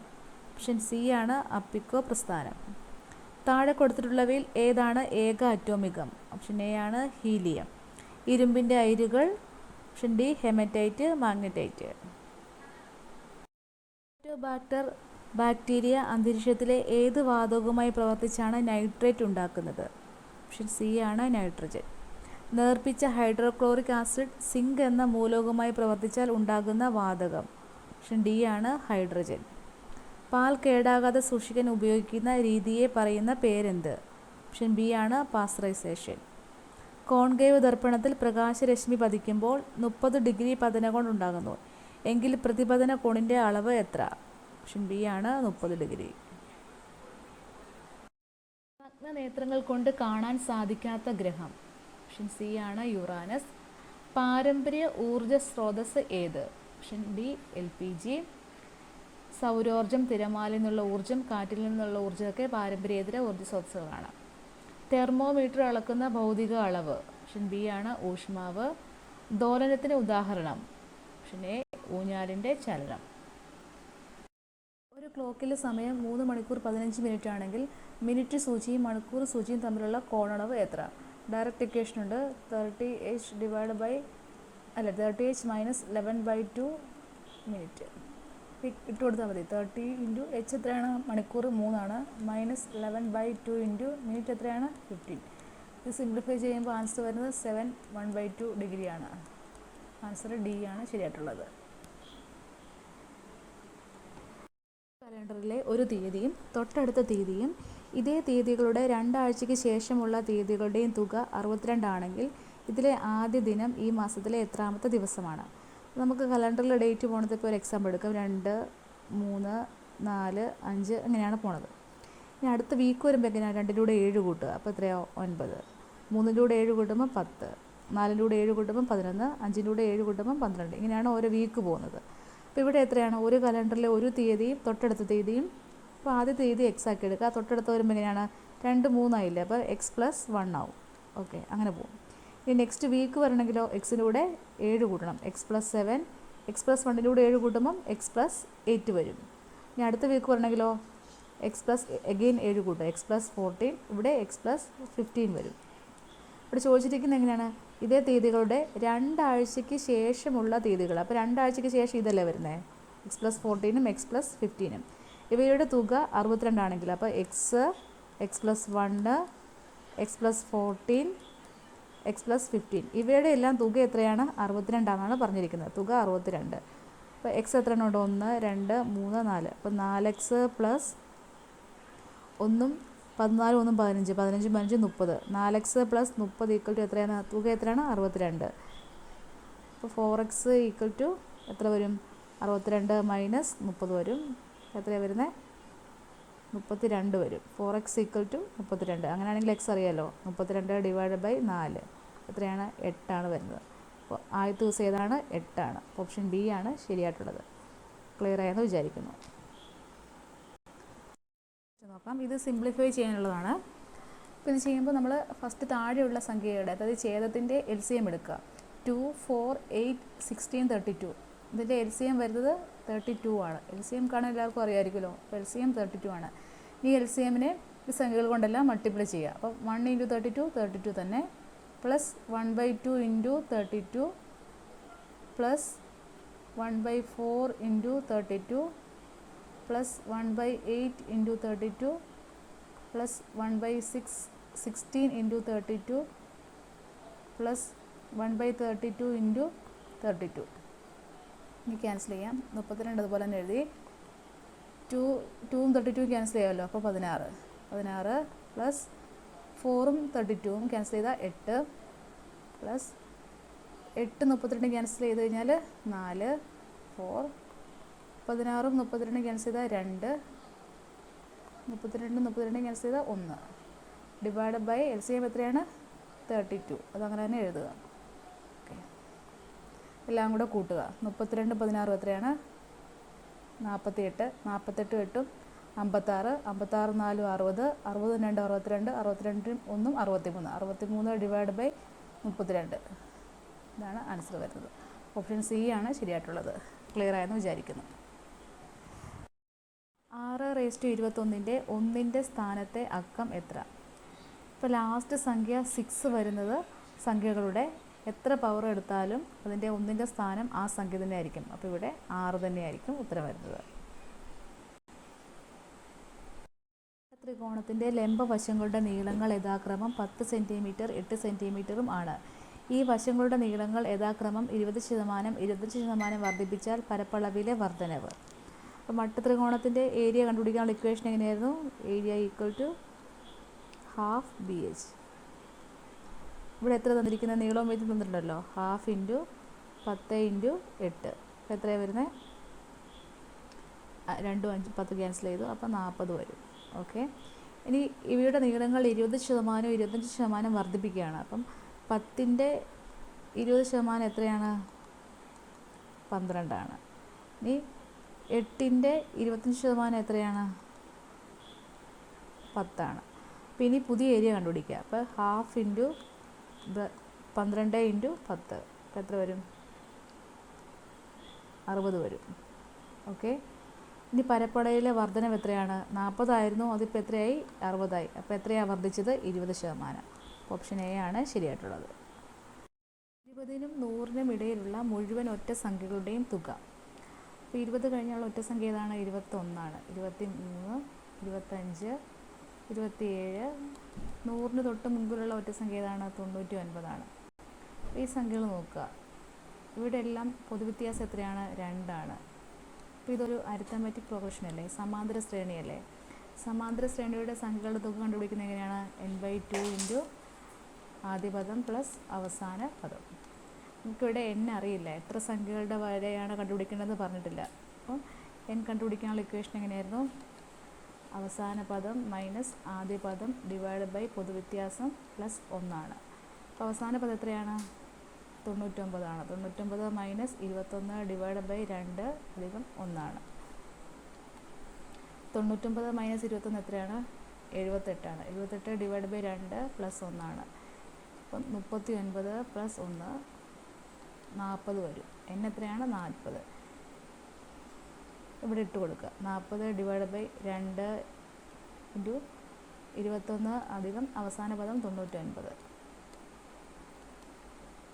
ഓപ്ഷൻ സി ആണ് അപ്പിക്കോ പ്രസ്ഥാനം. താഴെ കൊടുത്തിട്ടുള്ളവയിൽ ഏതാണ് ഏക അറ്റോമികം? ഓപ്ഷൻ എ ആണ് ഹീലിയം. ഇരുമ്പിൻ്റെ അയിരുകൾ. Option D hematite, magnetite. Bacteria അന്തരീക്ഷത്തിലെ ഏത് വാതകവുമായി പ്രവർത്തിച്ചാണ് നൈട്രേറ്റ് ഉണ്ടാക്കുന്നത്? ഓപ്ഷൻ സി ആണ് നൈട്രജൻ. നേർപ്പിച്ച ഹൈഡ്രോക്ലോറിക് ആസിഡ് സിങ്ക് എന്ന മൂലകവുമായി പ്രവർത്തിച്ചാൽ ഉണ്ടാകുന്ന വാതകം? ഓപ്ഷൻ ഡി ആണ് ഹൈഡ്രജൻ. പാൽ കേടാകാതെ സൂക്ഷിക്കാൻ ഉപയോഗിക്കുന്ന രീതിയെ പറയുന്ന പേരെന്ത്? ഓപ്ഷൻ ബി ആണ് പാസ്ചറൈസേഷൻ. കോൺകേവ് ദർപ്പണത്തിൽ പ്രകാശരശ്മി പതിക്കുമ്പോൾ 30 ഡിഗ്രി പതനകോൺ ഉണ്ടാകുന്നു എങ്കിൽ പ്രതിപതന കോണിൻ്റെ അളവ് എത്ര? ഓപ്ഷൻ ബി ആണ് 30 ഡിഗ്രി. നഗ്നനേത്രങ്ങൾ കൊണ്ട് കാണാൻ സാധിക്കാത്ത ഗ്രഹം? ഓപ്ഷൻ സി ആണ് യുറാനസ്. പാരമ്പര്യ ഊർജ സ്രോതസ് ഏത്? Option D LPG. സൗരോർജം, തിരമാലയിൽ നിന്നുള്ള ഊർജം, കാറ്റിൽ നിന്നുള്ള ഊർജ്ജമൊക്കെ പാരമ്പര്യേതര ഊർജ്ജ സ്രോതസ്സുകളാണ്. തെർമോമീറ്റർ അളക്കുന്ന ഭൗതിക അളവ്? ഓപ്ഷൻ ബി ആണ് ഊഷ്മാവ്. ദോലനത്തിന് ഉദാഹരണം? ഓപ്ഷൻ എ ഊഞ്ഞാലിൻ്റെ ചലനം. ഒരു ക്ലോക്കിലെ സമയം 3 മണിക്കൂർ 15 മിനിറ്റ് ആണെങ്കിൽ മിനിറ്റ് സൂചിയും മണിക്കൂർ സൂചിയും തമ്മിലുള്ള കോണളവ് എത്ര? ഡയറക്റ്റ് ഇക്വേഷൻ ഉണ്ട്. 30h മൈനസ് 11/2 മിനിറ്റ് ഇട്ട് കൊടുത്താൽ മതി. 30 ഇൻറ്റു h എത്രയാണ്? മണിക്കൂർ 3 ആണ്. മൈനസ് 11/2 ഇൻറ്റു മിനിറ്റ് എത്രയാണ്? 15. ഇത് സിംപ്ലിഫൈ ചെയ്യുമ്പോൾ ആൻസർ വരുന്നത് 7/1/2 ഡിഗ്രിയാണ്. ആൻസർ ഡി ആണ് ശരിയായിട്ടുള്ളത്. കലണ്ടറിലെ ഒരു തീയതിയും തൊട്ടടുത്ത തീയതിയും ഇതേ തീയതികളുടെ 2 ആഴ്ചയ്ക്ക് ശേഷമുള്ള തീയതികളുടെയും തുക 62 ആണെങ്കിൽ ഇതിലെ ആദ്യ ദിനം ഈ മാസത്തിലെ എത്രാമത്തെ ദിവസമാണ്? നമുക്ക് കലണ്ടറിലെ ഡേറ്റ് പോണത് ഇപ്പോൾ ഒരു എക്സാമ്പിൾ എടുക്കാം. 2, 3, 4, 5 അങ്ങനെയാണ് പോണത്. ഇനി അടുത്ത വീക്ക് വരുമ്പോൾ എങ്ങനെയാണ്? 2ൻ്റെ കൂടെ 7 കൂട്ടുക, അപ്പോൾ എത്രയാവും? 9. 3ൻ്റെ കൂടെ 7 കൂട്ടുമ്പോൾ 10. 4ൻ്റെ കൂടെ 7 കൂട്ടുമ്പോൾ 11. 5ൻ്റെ കൂടെ 7 കൂട്ടുമ്പോൾ 12. ഇങ്ങനെയാണ് ഓരോ വീക്ക് പോകുന്നത്. അപ്പോൾ ഇവിടെ എത്രയാണ്? ഒരു കലണ്ടറിലെ ഒരു തീയതിയും തൊട്ടടുത്ത തീയതിയും. അപ്പോൾ ആദ്യ തീയതി എക്സ് ആക്കി എടുക്കുക. തൊട്ടടുത്ത് വരുമ്പോൾ എങ്ങനെയാണ്? 2, 3 ആയില്ലേ, അപ്പോൾ x+1 ആവും. ഓക്കെ, അങ്ങനെ പോകും. ഇനി നെക്സ്റ്റ് വീക്ക് വരണമെങ്കിലോ എക്സിൻ്റെ കൂടെ 7 കൂട്ടണം, x+7. x+1ൻ്റെ കൂടെ 7 കൂട്ടുമ്പം x+8 വരും. ഇനി അടുത്ത വീക്ക് വരണമെങ്കിലോ എഗെയിൻ 7 കൂട്ടുക, x+14. ഇവിടെ x+15 വരും. ഇവിടെ ചോദിച്ചിരിക്കുന്നത് എങ്ങനെയാണ്? ഇതേ തീയതികളുടെ 2 ആഴ്ചയ്ക്ക് ശേഷമുള്ള തീയതികൾ. അപ്പോൾ 2 ആഴ്ചയ്ക്ക് ശേഷം ഇതല്ലേ വരുന്നത്? x+14ഉം x+15ഉം. ഇവയുടെ തുക 62 ആണെങ്കിൽ അപ്പോൾ x+1 x+14 x+15 ഇവയുടെ എല്ലാം തുക എത്രയാണ്? 62 ആണെന്നാണ് പറഞ്ഞിരിക്കുന്നത്. തുക 62. അപ്പോൾ എക്സ് എത്ര ഉണ്ട്? 1, 2, 3, 4. അപ്പോൾ 4x plus 1 14 1 15 15 15 30. 4x plus 30 equal to എത്രയാണ്? തുക എത്രയാണ്? 62. അപ്പോൾ 4x ഈക്വൽ ടു എത്ര വരും? 62 മൈനസ് 30 വരും. എത്രയാണ് വരുന്നത്? 32 വരും. 4x equal to 32. അങ്ങനെയാണെങ്കിൽ എക്സ് അറിയാമല്ലോ. 32 ഡിവൈഡ് ബൈ 4 എത്രയാണ്? 8 ആണ് വരുന്നത്. അപ്പോൾ ആദ്യത്തെ ദിവസം ഏതാണ്? 8 ആണ്. ഓപ്ഷൻ ബി ആണ് ശരിയായിട്ടുള്ളത്. ക്ലിയർ ആയെന്ന് വിചാരിക്കുന്നു. നോക്കാം. ഇത് സിംപ്ലിഫൈ ചെയ്യാനുള്ളതാണ്. അപ്പോൾ ഇത് ചെയ്യുമ്പോൾ നമ്മൾ ഫസ്റ്റ് താഴെയുള്ള സംഖ്യയുടെ, അതായത് ഛേദത്തിൻ്റെ LCM എടുക്കുക. 2, 4, 8, 16, 32. ഇതിൻ്റെ LCM വരുന്നത് 32 ആണ്. LCM കാണാൻ എല്ലാവർക്കും അറിയാമായിരിക്കുമല്ലോ. അപ്പോൾ LCM 32 ആണ്. ഈ LCMനെ ഈ സംഖ്യകൾ കൊണ്ടെല്ലാം മൾട്ടിപ്ലൈ ചെയ്യുക. അപ്പോൾ 1 × 32 32 തന്നെ, plus 1/2 into 32 plus 1/4 into 32 plus 1/8 into 32 plus 1/6 16 into 32 plus 1/32 into 32. ഇനി ക്യാൻസൽ ചെയ്യാം. 32 അതുപോലെ തന്നെ എഴുതി. 2ഉം 32 ക്യാൻസൽ ചെയ്യാമല്ലോ. അപ്പോൾ 16 പ്ലസ് 4ഉം 32ഉം ക്യാൻസൽ ചെയ്താൽ 8 പ്ലസ് 8 32 ക്യാൻസൽ ചെയ്ത് കഴിഞ്ഞാൽ 4 4 16ഉം 32 ക്യാൻസൽ ചെയ്താൽ 2 32 ക്യാൻസൽ ചെയ്താൽ 1 ഡിവൈഡ് ബൈ LCM എത്രയാണ്? 32. അതങ്ങനെ തന്നെ എഴുതുക. ഓക്കെ, എല്ലാം കൂടെ കൂട്ടുക. 32 16 എത്രയാണ്? 48. 48 8 56. 56 4 60. 60 2 62. 62 1 63. 63 ഡിവൈഡ് ബൈ 32. ഇതാണ് ആൻസർ വരുന്നത്. ഓപ്ഷൻ സി ആണ് ശരിയായിട്ടുള്ളത്. ക്ലിയർ ആയെന്ന് വിചാരിക്കുന്നു. 6/21 1ൻ്റെ സ്ഥാനത്തെ അക്കം എത്ര? ഇപ്പോൾ ലാസ്റ്റ് സംഖ്യ 6 വരുന്നത് സംഖ്യകളുടെ എത്ര പവർ എടുത്താലും അതിൻ്റെ 1ൻ്റെ സ്ഥാനം ആ സംഖ്യ തന്നെ ആയിരിക്കും. അപ്പോൾ ഇവിടെ 6 തന്നെയായിരിക്കും ഉത്തരം വരുന്നത്. ത്രികോണത്തിൻ്റെ ലംബവശങ്ങളുടെ നീളങ്ങൾ യഥാക്രമം 10 സെൻറ്റിമീറ്റർ 8 സെൻറ്റിമീറ്ററും ആണ്. ഈ വശങ്ങളുടെ നീളങ്ങൾ യഥാക്രമം 20%, 25% വർദ്ധിപ്പിച്ചാൽ പരപ്പളവിലെ വർധനവ്. അപ്പോൾ മട്ട് ത്രികോണത്തിൻ്റെ ഏരിയ കണ്ടുപിടിക്കാനുള്ള ഇക്വേഷൻ എങ്ങനെയായിരുന്നു? Area equal to half BH. ഇവിടെ എത്ര തന്നിരിക്കുന്ന നീളവും വീതിയും തന്നിട്ടുണ്ടല്ലോ. 1/2 × 10 × 8. അപ്പോൾ എത്രയാണ് വരുന്നത്? 2 5 10 ക്യാൻസൽ ചെയ്തു. അപ്പോൾ 40 വരും. ഓക്കെ. ഇനി ഇവയുടെ നീളങ്ങൾ 20%, 25% വർദ്ധിപ്പിക്കുകയാണ്. അപ്പം 10ൻ്റെ 20% എത്രയാണ്? 12 ആണ്. ഇനി 8ൻ്റെ 25% എത്രയാണ്? 10 ആണ്. അപ്പോൾ ഇനി പുതിയ ഏരിയ കണ്ടുപിടിക്കുക. അപ്പോൾ 1/2 × 12 × 10. അപ്പോൾ എത്ര വരും? 60 വരും. ഓക്കെ. ഇനി പരപ്പളവിലെ വർധനവ് എത്രയാണ്? 40 ആയിരുന്നു, അതിപ്പോൾ എത്രയായി? 60 ആയി. അപ്പോൾ എത്രയാണ് വർദ്ധിച്ചത്? 20%. ഓപ്ഷൻ എ ആണ് ശരിയായിട്ടുള്ളത്. 20നും 100നും ഇടയിലുള്ള മുഴുവൻ ഒറ്റ സംഖ്യകളുടെയും തുക. അപ്പോൾ 20 കഴിഞ്ഞുള്ള ഒറ്റ സംഖ്യ ഏതാണ്? 21 ആണ്. 23, 25, 27. 100ന് തൊട്ട് മുമ്പിലുള്ള ഒറ്റ സംഖ്യ ഏതാണ്? 99 ആണ്. ഈ സംഖ്യകൾ നോക്കുക. ഇവിടെ എല്ലാം പൊതുവ്യത്യാസം എത്രയാണ്? 2 ആണ്. അപ്പോൾ ഇതൊരു അരിത്തമാറ്റിക് പ്രോഗ്രഷൻ അല്ലേ? സമാന്തര ശ്രേണിയല്ലേ? സമാന്തര ശ്രേണിയുടെ സംഖ്യകളുടെ തുക കണ്ടുപിടിക്കുന്നത് എങ്ങനെയാണ്? n/2 × ആദ്യ പദം പ്ലസ് അവസാന പദം. നമുക്കിവിടെ n അറിയില്ല, എത്ര സംഖ്യകളുടെ വരെയാണ് കണ്ടുപിടിക്കേണ്ടതെന്ന് പറഞ്ഞിട്ടില്ല. അപ്പോൾ n കണ്ടുപിടിക്കാനുള്ള ഇക്വേഷൻ എങ്ങനെയായിരുന്നു? അവസാന പദം മൈനസ് ആദ്യ പദം ഡിവൈഡഡ് ബൈ പൊതുവ്യത്യാസം പ്ലസ് 1 ആണ്. അപ്പോൾ അവസാന പദം എത്രയാണ്? 99 ആണ്. 99 മൈനസ് 21 ഡിവൈഡഡ് ബൈ 2 അധികം 1 ആണ്. 99 മൈനസ് 21 എത്രയാണ്? 78 ആണ്. 78 ഡിവൈഡ് ബൈ 2 പ്ലസ് 1 ആണ്. അപ്പം 39 പ്ലസ് 1 40 വരും. n എത്രയാണ്? 40. ഇവിടെ ഇട്ട് കൊടുക്കുക. 40 ഡിവൈഡ് ബൈ 2 × 21 അധികം അവസാന പദം 99.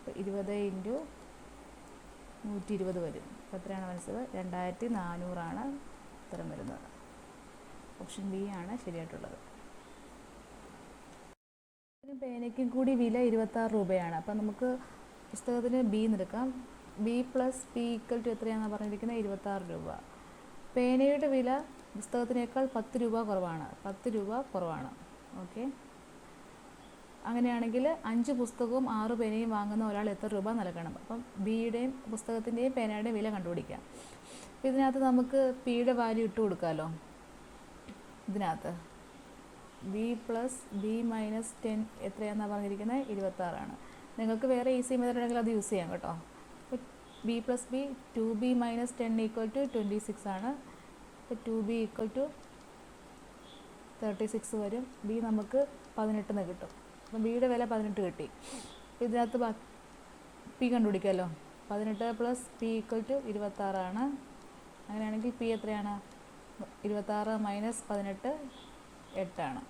20 × 120 വരും. അപ്പോൾ എത്രയാണ് മനസ്സിൽ? 2400 ആണ് ഉത്തരം വരുന്നത്. ഓപ്ഷൻ ബി ആണ് ശരിയായിട്ടുള്ളത്. പേനയ്ക്കും കൂടി വില 26 രൂപയാണ്. അപ്പം നമുക്ക് പുസ്തകത്തിന് ബി എന്നെടുക്കാം. B plus P equal to എത്രയാണെന്ന് പറഞ്ഞിരിക്കുന്നത്? 26 രൂപ. പേനയുടെ വില പുസ്തകത്തിനേക്കാൾ 10 രൂപ കുറവാണ്. 10 രൂപ കുറവാണ്. ഓക്കെ. അങ്ങനെയാണെങ്കിൽ 5 പുസ്തകവും 6 പേനയും വാങ്ങുന്ന ഒരാൾ എത്ര രൂപ നൽകണം? അപ്പം ബിയുടെയും പുസ്തകത്തിൻ്റെയും പേനയുടെയും വില കണ്ടുപിടിക്കാം. അപ്പോൾ ഇതിനകത്ത് നമുക്ക് പിയുടെ വാല്യൂ ഇട്ട് കൊടുക്കാമല്ലോ. ഇതിനകത്ത് ബി പ്ലസ് ബി മൈനസ് 10 എത്രയാണെന്നാണ് പറഞ്ഞിരിക്കുന്നത്? 26 ആണ്. നിങ്ങൾക്ക് വേറെ ഈസി മെത്തേഡ് ഉണ്ടെങ്കിൽ അത് യൂസ് ചെയ്യാം കേട്ടോ. അപ്പോൾ B plus B 2b minus 10 equal to 26 ആണ്. അപ്പോൾ 2b ഈക്വൽ ടു 36 വരും. ബി നമുക്ക് 18 കിട്ടും. അപ്പം ബിയുടെ വില 18 കിട്ടി. അപ്പോൾ ഇതിനകത്ത് പി കണ്ടുപിടിക്കാമല്ലോ. 18 പ്ലസ് പി ഈക്വൽ ടു 26 ആണ്. അങ്ങനെയാണെങ്കിൽ പി എത്രയാണ്? 26 മൈനസ് 18 8 ആണ്.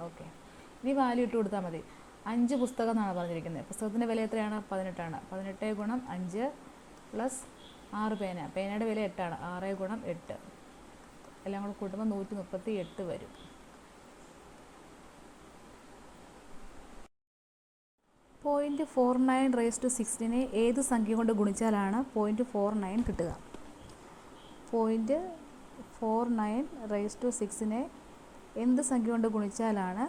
ഓക്കെ. ഇനി വാല്യൂ ഇട്ട് കൊടുത്താൽ മതി. 5 പുസ്തകം എന്നാണ് പറഞ്ഞിരിക്കുന്നത്. പുസ്തകത്തിൻ്റെ വില എത്രയാണ്? 18 ആണ്. 18 ഗുണം 5 പ്ലസ് 6 പേന. പേനയുടെ വില 8 ആണ്. 6 ഗുണം 8 എല്ലാം കൂടെ കൂട്ടുമ്പോൾ 138 വരും. .49 ഏത് സംഖ്യ കൊണ്ട് ഗുണിച്ചാലാണ് .49 കിട്ടുക? 49 എന്ത് സംഖ്യ കൊണ്ട് ഗുണിച്ചാലാണ്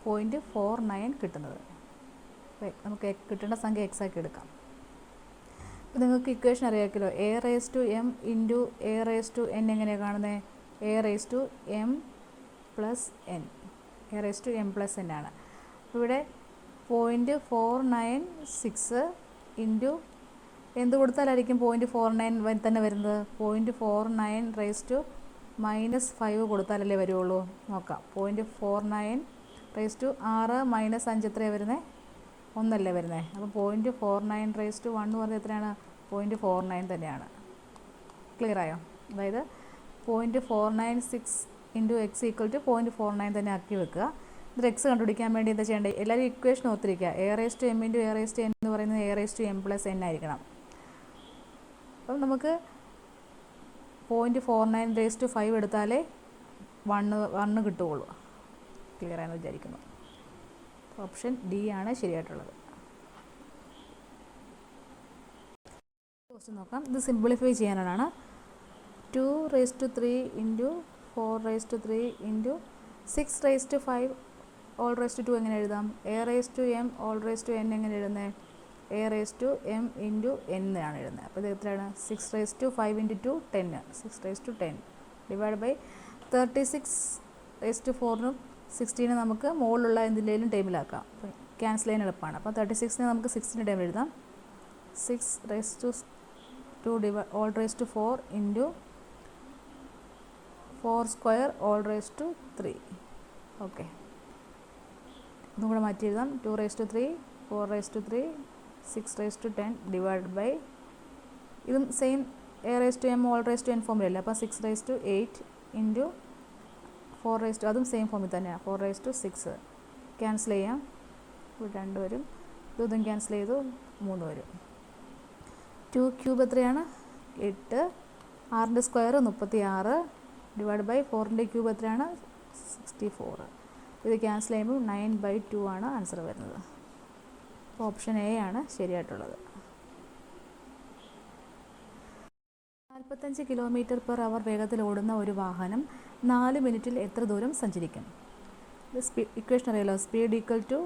.49 കിട്ടുന്നത്? നമുക്ക് കിട്ടേണ്ട സംഖ്യ എക്സ് ആക്കി എടുക്കാം. അപ്പോൾ നിങ്ങൾക്ക് ഇക്വേഷൻ അറിയാമല്ലോ. a⁻m × a⁻n എങ്ങനെയാണ് കാണുന്നത്? a⁻m + n. a⁻m + n ആണ്. ഇവിടെ .496 ഇൻറ്റു എന്ത് കൊടുത്താലായിരിക്കും .49 തന്നെ വരുന്നത്? .49 -5 കൊടുത്താലല്ലേ വരുള്ളൂ. നോക്കാം. .49 6 - 5 എത്രയാണ് വരുന്നത്? ഒന്നല്ലേ വരുന്നത്. അപ്പോൾ 0.49 എന്ന് പറഞ്ഞാൽ എത്രയാണ്? 0.49 തന്നെയാണ്. ക്ലിയർ ആയോ? അതായത് 0.496 ഇൻറ്റു എക്സ് ഈക്വൽ ടു 0.49 തന്നെ ആക്കി വെക്കുക. ഇത് എക്സ് കണ്ടുപിടിക്കാൻ വേണ്ടി എന്താ ചെയ്യേണ്ടത്? എല്ലാവരും ഇക്വേഷൻ ഓർത്തിരിക്കുക. A raise to M into A raise to N എന്ന് പറയുന്നത് A raise to M plus N ആയിരിക്കണം. അപ്പം നമുക്ക് 0.49 എടുത്താലേ 1 കിട്ടുകയുള്ളൂ. ക്ലിയർ ആയെന്ന് വിചാരിക്കുന്നു. ഓപ്ഷൻ ഡി ആണ് ശരിയായിട്ടുള്ളത്. ക്വസ്റ്റ്യൻ നോക്കാം. ഇത് സിംപ്ലിഫൈ ചെയ്യാനാണ്. 2⁵ into 4⁵ into 6⁵ whole raise to 2 എങ്ങനെ എഴുതാം? A raise to M whole raise to N എങ്ങനെ എഴുതുന്നത്? A raise to M into N ആണ് എഴുതുന്നത്. അപ്പോൾ ഇത് എത്രയാണ്? 6⁵ ഇൻറ്റു 2 10. 6⁻10 ഡിവൈഡ് ബൈ 36⁴ 16 നമുക്ക് മുകളിലുള്ള എന്തിൻ്റെയും ടൈമിലാക്കാം. അപ്പോൾ ക്യാൻസൽ ചെയ്യാൻ എളുപ്പമാണ്. അപ്പോൾ 36 നമുക്ക് 6ൻ്റെ ടൈമിൽ എഴുതാം. 6⁻2 whole raise to 4 into 4² whole raise to 3. Okay, ഇതും കൂടെ മാറ്റി എഴുതാം. 2⁵3 4⁵3 6⁻10 ഡിവൈഡ് ബൈ ഇതും same A raise to M whole raise to N ഫോമിലല്ലേ. അപ്പോൾ 6⁸ ഇൻറ്റു 4⁻, അതും സെയിം ഫോമിൽ തന്നെയാണ്. 4�6 ക്യാൻസൽ ചെയ്യാം. 2 വരും. ഇതും ക്യാൻസൽ ചെയ്തു. 3 വരും. 2³ എത്രയാണ്? 8. 6ൻ്റെ സ്ക്വയർ 36 ഡിവൈഡ് ബൈ 4ൻ്റെ ക്യൂബ് എത്രയാണ്? 64. ഇത് ക്യാൻസൽ ചെയ്യുമ്പോൾ 9/2 ആണ് ആൻസർ വരുന്നത്. ഓപ്ഷൻ എ ആണ് ശരിയായിട്ടുള്ളത്. 45 km/h വേഗത്തിൽ ഓടുന്ന ഒരു വാഹനം 4 മിനിറ്റിൽ എത്ര ദൂരം സഞ്ചരിക്കും? ഇക്വേഷൻ അറിയാലോ. Speed equal to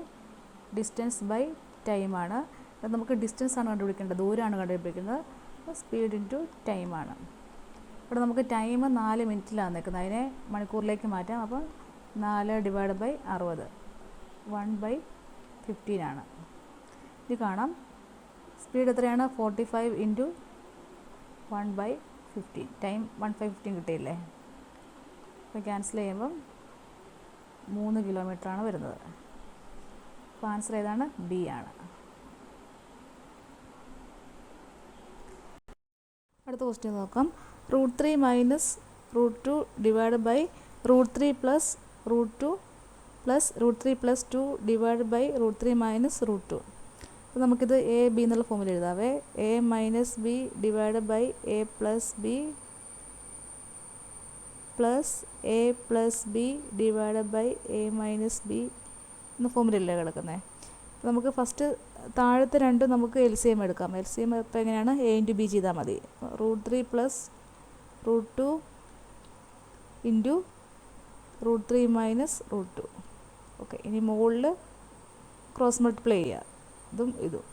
distance by ടൈമാണ്. അത് നമുക്ക് ഡിസ്റ്റൻസ് ആണ് കണ്ടുപിടിക്കേണ്ടത്, ദൂരമാണ് കണ്ടുപിടിക്കുന്നത്. സ്പീഡ് ഇൻറ്റു ടൈമാണ്. ഇവിടെ നമുക്ക് ടൈം 4 മിനിറ്റിലാണ് നിൽക്കുന്നത്. അതിനെ മണിക്കൂറിലേക്ക് മാറ്റാം. അപ്പോൾ 4 ഡിവൈഡ് ബൈ 60 1/15 ആണ്. ഇത് കാണാം. സ്പീഡ് എത്രയാണ്? 45 ഇൻറ്റു 1/15. ടൈം 1/15 കിട്ടിയില്ലേ? അപ്പോൾ ക്യാൻസൽ ചെയ്യുമ്പം 3 കിലോമീറ്ററാണ് വരുന്നത്. അപ്പോൾ ആൻസർ ഏതാണ്? ബി ആണ്. അടുത്ത ക്വസ്റ്റ്യൻ നോക്കാം. √3 minus √2 divide by √3 plus √2 plus √3 plus 2 divide by √3 minus √2. അപ്പോൾ നമുക്കിത് എ ബി എന്നുള്ള ഫോമിൽ എഴുതാവേ. A minus B divide by A plus B plus A plus B divide by A minus B എന്ന ഫോമിലല്ലേ കിടക്കുന്നത്. നമുക്ക് ഫസ്റ്റ് താഴത്തെ രണ്ടും നമുക്ക് LCM എടുക്കാം. LCM ഇപ്പോൾ എങ്ങനെയാണ്? എ ഇൻറ്റു ബി ചെയ്താൽ മതി. √3 പ്ലസ് √2 ഇൻറ്റു √3 മൈനസ് √2. ഓക്കെ, ഇനി മുകളിൽ ക്രോസ് മൾട്ടിപ്ലൈ ചെയ്യുക, ഇതും ഇതും.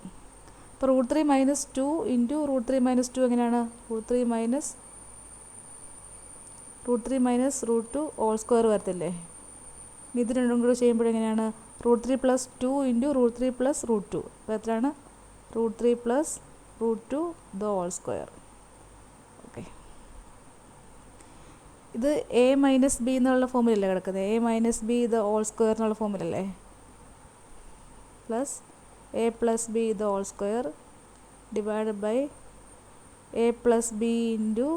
അപ്പോൾ √3 മൈനസ് 2 ഇൻറ്റു √3 മൈനസ് 2 എങ്ങനെയാണ്? √3 മൈനസ് √2 ഓൾ സ്ക്വയർ വരത്തില്ലേ? ഇത് രണ്ടും കൂടെ ചെയ്യുമ്പോഴെങ്ങനെയാണ്? √3 പ്ലസ് 2 ഇൻറ്റു √3 പ്ലസ് √2. അപ്പോൾ എത്രയാണ്? √3 plus √2 the whole square. Okay, ഇത് എ മൈനസ് ബി എന്നുള്ള ഫോമിലല്ലേ കിടക്കുന്നത്? A minus B the whole square എന്നുള്ള ഫോമിലല്ലേ? Plus A plus B the whole square divide by A plus B into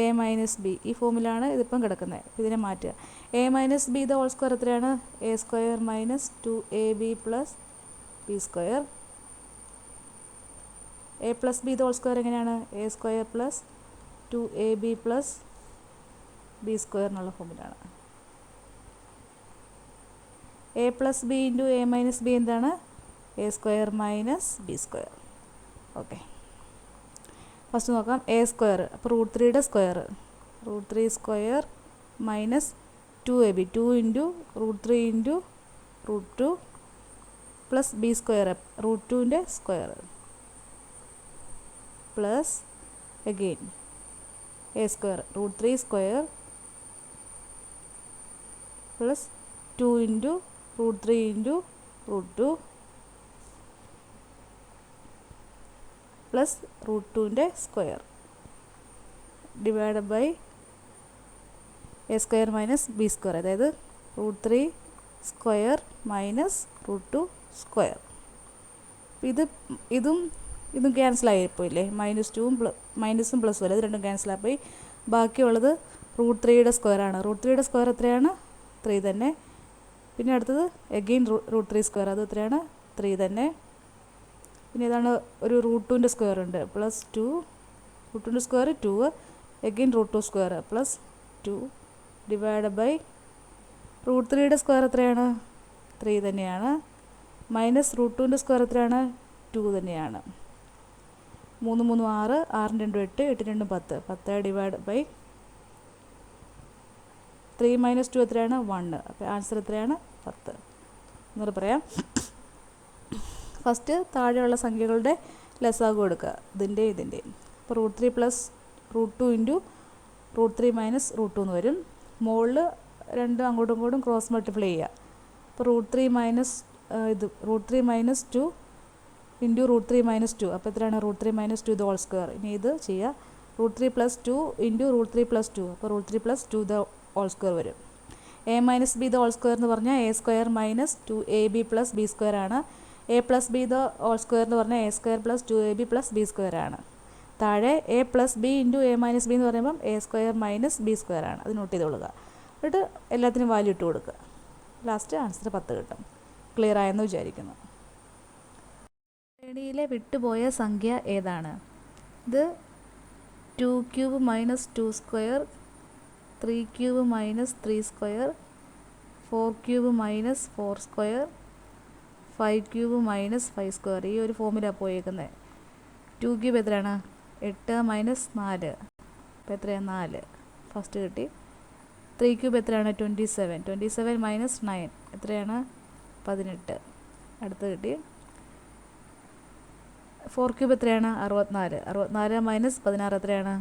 A minus B. ഈ ഫോമിലാണ് ഇതിപ്പം കിടക്കുന്നത്. ഇതിനെ മാറ്റുക. A minus B the whole square എത്രയാണ്? A square minus 2ab plus B square. A plus B the whole square എങ്ങനെയാണ്? A square plus 2ab plus B square എന്നുള്ള ഫോമിലാണ്. A plus B into A minus B എന്താണ്? A square minus B square. Okay, first നോക്കാം. A square, അപ്പോൾ √3യുടെ square, √3 square minus 2ab, 2 into √3 into √2 plus B square, √2ൻ്റെ square plus again A square, √3 square plus 2 into √3 into √2 plus √2ൻ്റെ square divide by A square minus B square. അതായത് √3 square minus root 2 square. ഇതും ക്യാൻസലായിപ്പോയില്ലേ, മൈനസും പ്ലസും അല്ലേ, ഇത് രണ്ടും ക്യാൻസലായിപ്പോയി. ബാക്കിയുള്ളത് root 3യുടെ സ്ക്വയറാണ്. Root 3യുടെ സ്ക്വയർ എത്രയാണ്? 3 തന്നെ. പിന്നെ അടുത്തത് എഗെയിൻ റൂട്ട് 3 സ്ക്വയർ, അത് എത്രയാണ്? 3 തന്നെ. പിന്നെ ഇതാണ് ഒരു റൂട്ട് 2ൻ്റെ സ്ക്വയർ ഉണ്ട്, പ്ലസ് 2 റൂട്ട് 2ൻ്റെ square 2, again root 2 square plus 2 divide by root 3യുടെ സ്ക്വയർ എത്രയാണ്? 3 തന്നെയാണ്. മൈനസ് റൂട്ട് 2ൻ്റെ സ്ക്വയർ എത്രയാണ്? 2 തന്നെയാണ്. 3 3 6, 6 2 8, 8 2 10, 10 ഡിവൈഡ് ബൈ 3 മൈനസ് 2 എത്രയാണ്? 1. അപ്പോൾ ആൻസർ എത്രയാണ്? 10. എന്നൂടെ പറയാം. ഫസ്റ്റ് താഴെയുള്ള സംഖ്യകളുടെ ലസാഗു കൊടുക്കുക, ഇതിൻ്റെയും. അപ്പോൾ root 3 plus root 2 into root 3 minus root 2 എന്ന് വരും. മുകളിൽ രണ്ടും അങ്ങോട്ടും ഇങ്ങോട്ടും ക്രോസ് മൾട്ടിപ്ലൈ ചെയ്യുക. അപ്പോൾ root 3 minus root 3 minus 2 into root 3 minus 2, അപ്പോൾ എത്രയാണ്? Root 3 minus 2 the whole square. ഇനി ഇത് ചെയ്യുക, root 3 plus 2 into root 3 plus 2, അപ്പോൾ root 3 plus 2 the whole square വരും. A minus B the whole square എന്ന് പറഞ്ഞാൽ A square minus 2ab plus B square ആണ്. A plus B the whole square എന്ന് പറഞ്ഞാൽ A square plus 2ab plus B square ആണ്. താഴെ A plus B into A minus B എന്ന് പറയുമ്പം A square minus B square ആണ്. അത് not ചെയ്ത് കൊള്ളുക. എന്നിട്ട് എല്ലാത്തിനും വാല്യൂ ഇട്ട് കൊടുക്കുക. ലാസ്റ്റ് ആൻസർ 10 കിട്ടും. ക്ലിയർ ആയെന്ന് വിചാരിക്കുന്നു. ശ്രേണിയിലെ വിട്ടുപോയ സംഖ്യ ഏതാണ്? ഇത് 2 cube minus 2 square, 3 cube minus 3 square, 4 cube minus 4 square, 5 cube minus 5 square. ഈ ഒരു ഫോമിലാണ് പോയേക്കുന്നത്. 2 ക്യൂബ് എത്രയാണ്? 8 മൈനസ് 4, അപ്പോൾ എത്രയാണ്? 4 ഫസ്റ്റ് കിട്ടി. 3 ക്യൂബ് എത്രയാണ്? 27, 27 മൈനസ് 9 എത്രയാണ്? 18 അടുത്ത് കിട്ടി. 4 ക്യൂബ് എത്രയാണ്? 64, 64 മൈനസ് 16 എത്രയാണ്?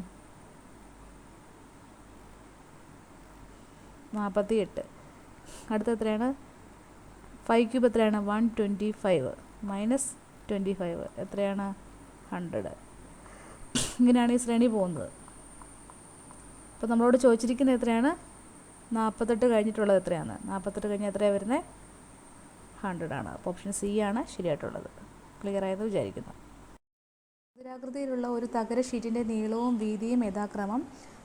48. അടുത്ത എത്രയാണ്? 5 ക്യൂബ് എത്രയാണ്? 125 മൈനസ് 25 എത്രയാണ്? 100. ഇങ്ങനെയാണ് ഈ ശ്രേണി പോകുന്നത്. അപ്പോൾ നമ്മളോട് ചോദിച്ചിരിക്കുന്നത് എത്രയാണ്? 48 കഴിഞ്ഞിട്ടുള്ളത് എത്രയാണ്? 48 കഴിഞ്ഞാൽ എത്രയാണ് വരുന്നത്? 100 ആണ്. അപ്പോൾ ഓപ്ഷൻ സി ആണ് ശരിയായിട്ടുള്ളത്. ക്ലിയർ ആയെന്ന് വിചാരിക്കുന്നു. ചതുരാകൃതിയിലുള്ള ഒരു തകര ഷീറ്റിൻ്റെ നീളവും വീതിയും യഥാക്രമം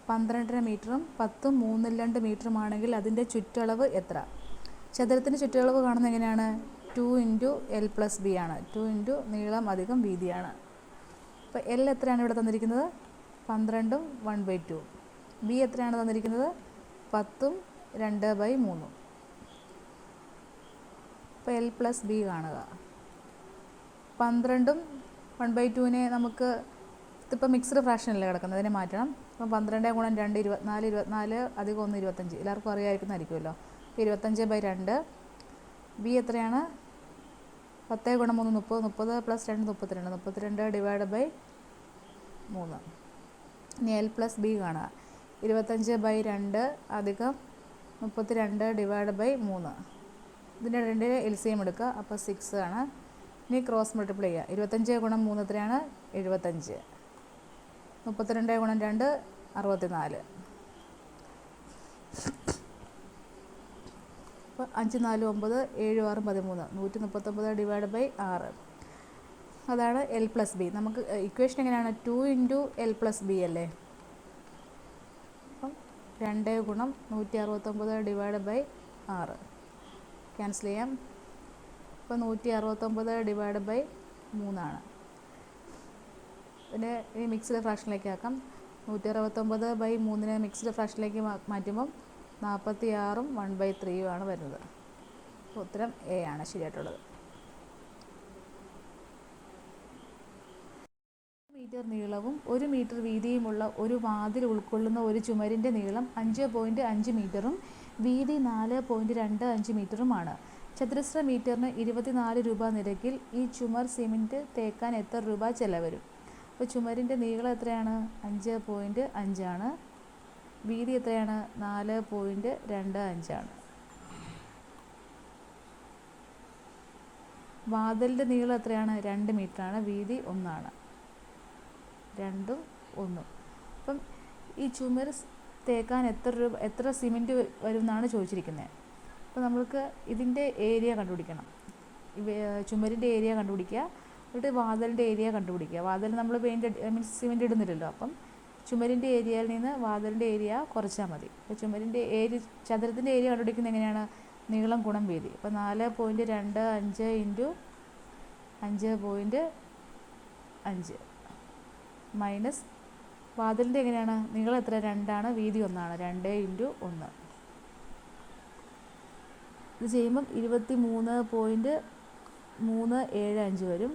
12.5 മീറ്ററും 10 3/2 മീറ്ററുമാണെങ്കിൽ അതിൻ്റെ ചുറ്റളവ് എത്ര? ചതുരത്തിൻ്റെ ചുറ്റളവ് കാണുന്നത് എങ്ങനെയാണ്? 2 ഇൻറ്റു എൽ പ്ലസ് ബി ആണ്. 2 ഇൻറ്റു നീളം അധികം വീതിയാണ്. അപ്പോൾ എൽ എത്രയാണ് ഇവിടെ തന്നിരിക്കുന്നത്? 12ഉം 1/2. ബി എത്രയാണ് തന്നിരിക്കുന്നത്? 10ഉം 2/3. അപ്പോൾ എൽ പ്ലസ് ബി കാണുക. 12ഉം 1/2നെ നമുക്ക് ഇതിപ്പോൾ മിക്സ്ഡ് ഫ്രാക്ഷനല്ലേ കിടക്കുന്നത്, അതിനെ മാറ്റണം. അപ്പം 12 ഗുണം 2 24, 24 അധികം 1 25. എല്ലാവർക്കും അറിയാമായിരിക്കുമായിരിക്കുമല്ലോ. 25/2. ബി എത്രയാണ്? 10 ഗുണം 3 30, 30 പ്ലസ് 2 32, 32 ഡിവൈഡ് ബൈ 3. ഇനി എൽ പ്ലസ് ബി കാണുക. 25/2 അധികം 32 ഡിവൈഡ് ബൈ 3. ഇതിൻ്റെ 2 LCM എടുക്കുക, അപ്പോൾ 6 ആണ്. ഇനി ക്രോസ് മൾട്ടിപ്ലൈ ചെയ്യുക. 25 ഗുണം 3 എത്രയാണ്? 75. 32 ഗുണം 2 64. അപ്പോൾ 5 4 9, 7 6 13, 139 ഡിവൈഡ് ബൈ 6. അതാണ് എൽ പ്ലസ് ബി. നമുക്ക് ഇക്വേഷൻ എങ്ങനെയാണ്? 2 ഇൻറ്റു എൽ പ്ലസ് ബി അല്ലേ. അപ്പം 2 ഗുണം 169 ഡിവൈഡ് ബൈ 6 ക്യാൻസൽ ചെയ്യാം. അപ്പോൾ 169 ഡിവൈഡ് ബൈ 3 പിന്നെ ഈ മിക്സ്ഡ് ഫ്രാക്ഷനിലേക്ക് ആക്കാം. 169/3 മിക്സ്ഡ് ഫ്രാക്ഷനിലേക്ക് മാറ്റുമ്പം 46ഉം 1/3 ആണ് വരുന്നത്. ഉത്തരം എ ആണ് ശരിയായിട്ടുള്ളത്. മീറ്റർ നീളവും 1 മീറ്റർ വീതിയുമുള്ള ഒരു വാതിൽ ഉൾക്കൊള്ളുന്ന ഒരു ചുമരിൻ്റെ നീളം 5.5 മീറ്ററും വീതി 4.25 മീറ്ററുമാണ്. ചതുരശ്ര മീറ്ററിന് 24 രൂപ നിരക്കിൽ ഈ ചുമർ സിമെൻറ്റ് തേക്കാൻ എത്ര രൂപ ചെലവ് വരും? അപ്പോൾ ചുമരിൻ്റെ നീളം എത്രയാണ്? 5.5 ആണ്. വീതി എത്രയാണ്? 4.25 ആണ്. വാതിലിൻ്റെ നീളം എത്രയാണ്? 2 മീറ്ററാണ്. വീതി 1 ആണ്. 2ഉം 1. അപ്പം ഈ ചുമർ തേക്കാൻ എത്ര സിമെൻറ്റ് വരും എന്നാണ് ചോദിച്ചിരിക്കുന്നത്. അപ്പോൾ നമ്മൾക്ക് ഇതിൻ്റെ ഏരിയ കണ്ടുപിടിക്കണം. ചുമരിൻ്റെ ഏരിയ കണ്ടുപിടിക്കുക, എന്നിട്ട് വാതിലിൻ്റെ ഏരിയ കണ്ടുപിടിക്കുക. വാതിൽ നമ്മൾ മീൻസ് സിമെൻ്റ് ഇടുന്നില്ലല്ലോ, അപ്പം ചുമരിൻ്റെ ഏരിയയിൽ നിന്ന് വാതിലിൻ്റെ ഏരിയ കുറച്ചാൽ മതി. അപ്പോൾ ചുമരിൻ്റെ ചതുരത്തിൻ്റെ ഏരിയ കണ്ടുപിടിക്കുന്നത് എങ്ങനെയാണ്? നീളം ഗുണം വീതി. അപ്പോൾ 4.25 ഇൻറ്റു 5.5 മൈനസ് വാതിലിൻ്റെ എങ്ങനെയാണ്? നീളം എത്ര? 2 വീതി 1. 2 ഇൻറ്റു 1. ഇത് ചെയ്യുമ്പം 23.375 വരും,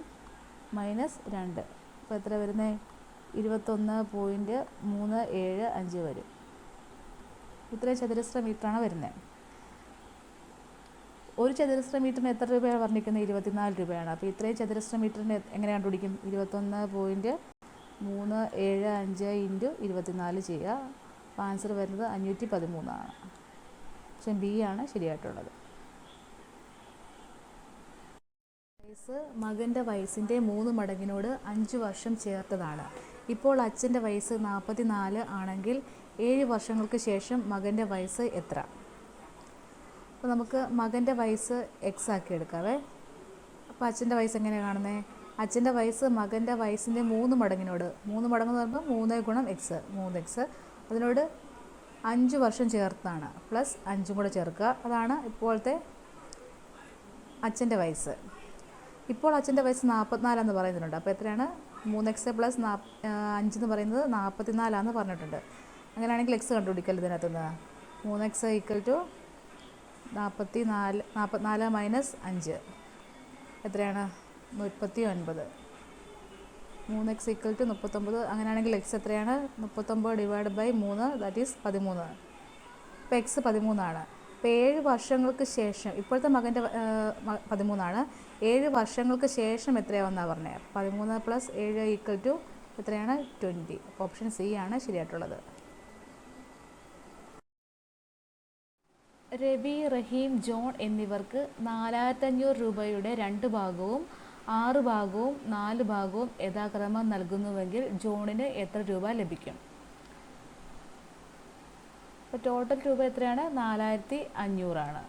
മൈനസ് 2. അപ്പോൾ എത്ര വരുന്നത്? 21.375 വരും. ഇത്രയും ചതുരശ്ര മീറ്ററാണ് വരുന്നത്. ഒരു ചതുരശ്ര മീറ്ററിന് എത്ര രൂപയാണ് പറഞ്ഞിരിക്കുന്നത്? 24 രൂപയാണ്. അപ്പോൾ ഇത്രയും ചതുരശ്ര മീറ്ററിന് എങ്ങനെ കണ്ടുപിടിക്കും? 21.375 ഇൻറ്റു 24 ചെയ്യുക. അപ്പോൾ ആൻസർ വരുന്നത് 513 ആണ്. ഓപ്ഷൻ ബി ആണ് ശരിയായിട്ടുള്ളത്. വയസ്സ് മകൻ്റെ വയസ്സിൻ്റെ 3 മടങ്ങിനോട് 5 വർഷം ചേർത്തതാണ്. ഇപ്പോൾ അച്ഛൻ്റെ വയസ്സ് 44 ആണെങ്കിൽ 7 വർഷങ്ങൾക്ക് ശേഷം മകൻ്റെ വയസ്സ് എത്ര? അപ്പോൾ നമുക്ക് മകൻ്റെ വയസ്സ് എക്സ് ആക്കി എടുക്കാവേ. അപ്പോൾ അച്ഛൻ്റെ വയസ്സ് എങ്ങനെയാണ് കാണുന്നത്? അച്ഛൻ്റെ വയസ്സ് മകൻ്റെ വയസ്സിൻ്റെ 3 മടങ്ങിനോട്, 3 മടങ്ങെന്ന് പറയുമ്പോൾ 3 ഗുണം എക്സ്, 3x, അതിനോട് 5 വർഷം ചേർത്താണ്. പ്ലസ് 5 കൂടെ ചേർക്കുക. അതാണ് ഇപ്പോഴത്തെ അച്ഛൻ്റെ വയസ്സ്. ഇപ്പോൾ അച്ഛൻ്റെ വയസ്സ് 44 എന്ന് പറയുന്നുണ്ട്. അപ്പോൾ എത്രയാണ്? 3x പ്ലസ് 5 എന്ന് പറയുന്നത് 44 ആണെന്ന് പറഞ്ഞിട്ടുണ്ട്. അങ്ങനെയാണെങ്കിൽ എക്സ് കണ്ടുപിടിക്കൽ ഇതിനകത്തുനിന്ന്. 3x = 44 മൈനസ് 5 എത്രയാണ്? 39. 3x = 39. അങ്ങനെയാണെങ്കിൽ എക്സ് എത്രയാണ്? 39/3, ദാറ്റ് ഈസ് 13. ഇപ്പോൾ എക്സ് 13 ആണ്. ഇപ്പോൾ 7 വർഷങ്ങൾക്ക് ശേഷം, ഇപ്പോഴത്തെ മകൻ്റെ 13 ആണ്. 7 വർഷങ്ങൾക്ക് ശേഷം എത്രയാണെന്നാണ് പറഞ്ഞത്? 13 + 7 = എത്രയാണ്? 20. അപ്പോൾ ഓപ്ഷൻ സി ആണ് ശരിയായിട്ടുള്ളത്. രവി, റഹീം, ജോൺ എന്നിവർക്ക് 4500 രൂപയുടെ 2 ഭാഗവും 6 ഭാഗവും 4 ഭാഗവും യഥാക്രമം നൽകുന്നുവെങ്കിൽ ജോണിന് എത്ര രൂപ ലഭിക്കും? അപ്പോൾ ടോട്ടൽ രൂപ എത്രയാണ്? 4500 ആണ്.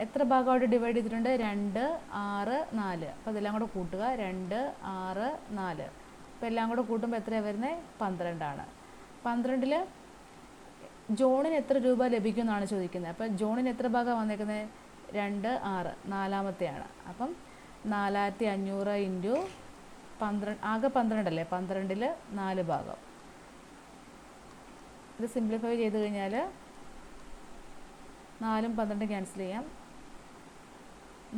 എത്ര ഭാഗമായിട്ട് ഡിവൈഡ് ചെയ്തിട്ടുണ്ട്? 2, 6, 4. അപ്പോൾ ഇതെല്ലാം കൂടെ കൂട്ടുക. 2, 6, 4. അപ്പോൾ എല്ലാം കൂടെ കൂട്ടുമ്പോൾ എത്രയാണ് വരുന്നത്? 12 ആണ്. 12-ൽ ജോണിന് എത്ര രൂപ ലഭിക്കും എന്നാണ് ചോദിക്കുന്നത്. അപ്പം ജോണിന് എത്ര ഭാഗം വന്നേക്കുന്നത്? 2, 6, നാലാമത്തെയാണ്. അപ്പം 4500 ഇൻറ്റു 12, ആകെ 12 അല്ലേ? 12-ൽ 4 ഭാഗം. ഇത് സിംപ്ലിഫൈ ചെയ്ത് കഴിഞ്ഞാൽ 4ഉം 12 ക്യാൻസൽ ചെയ്യാം.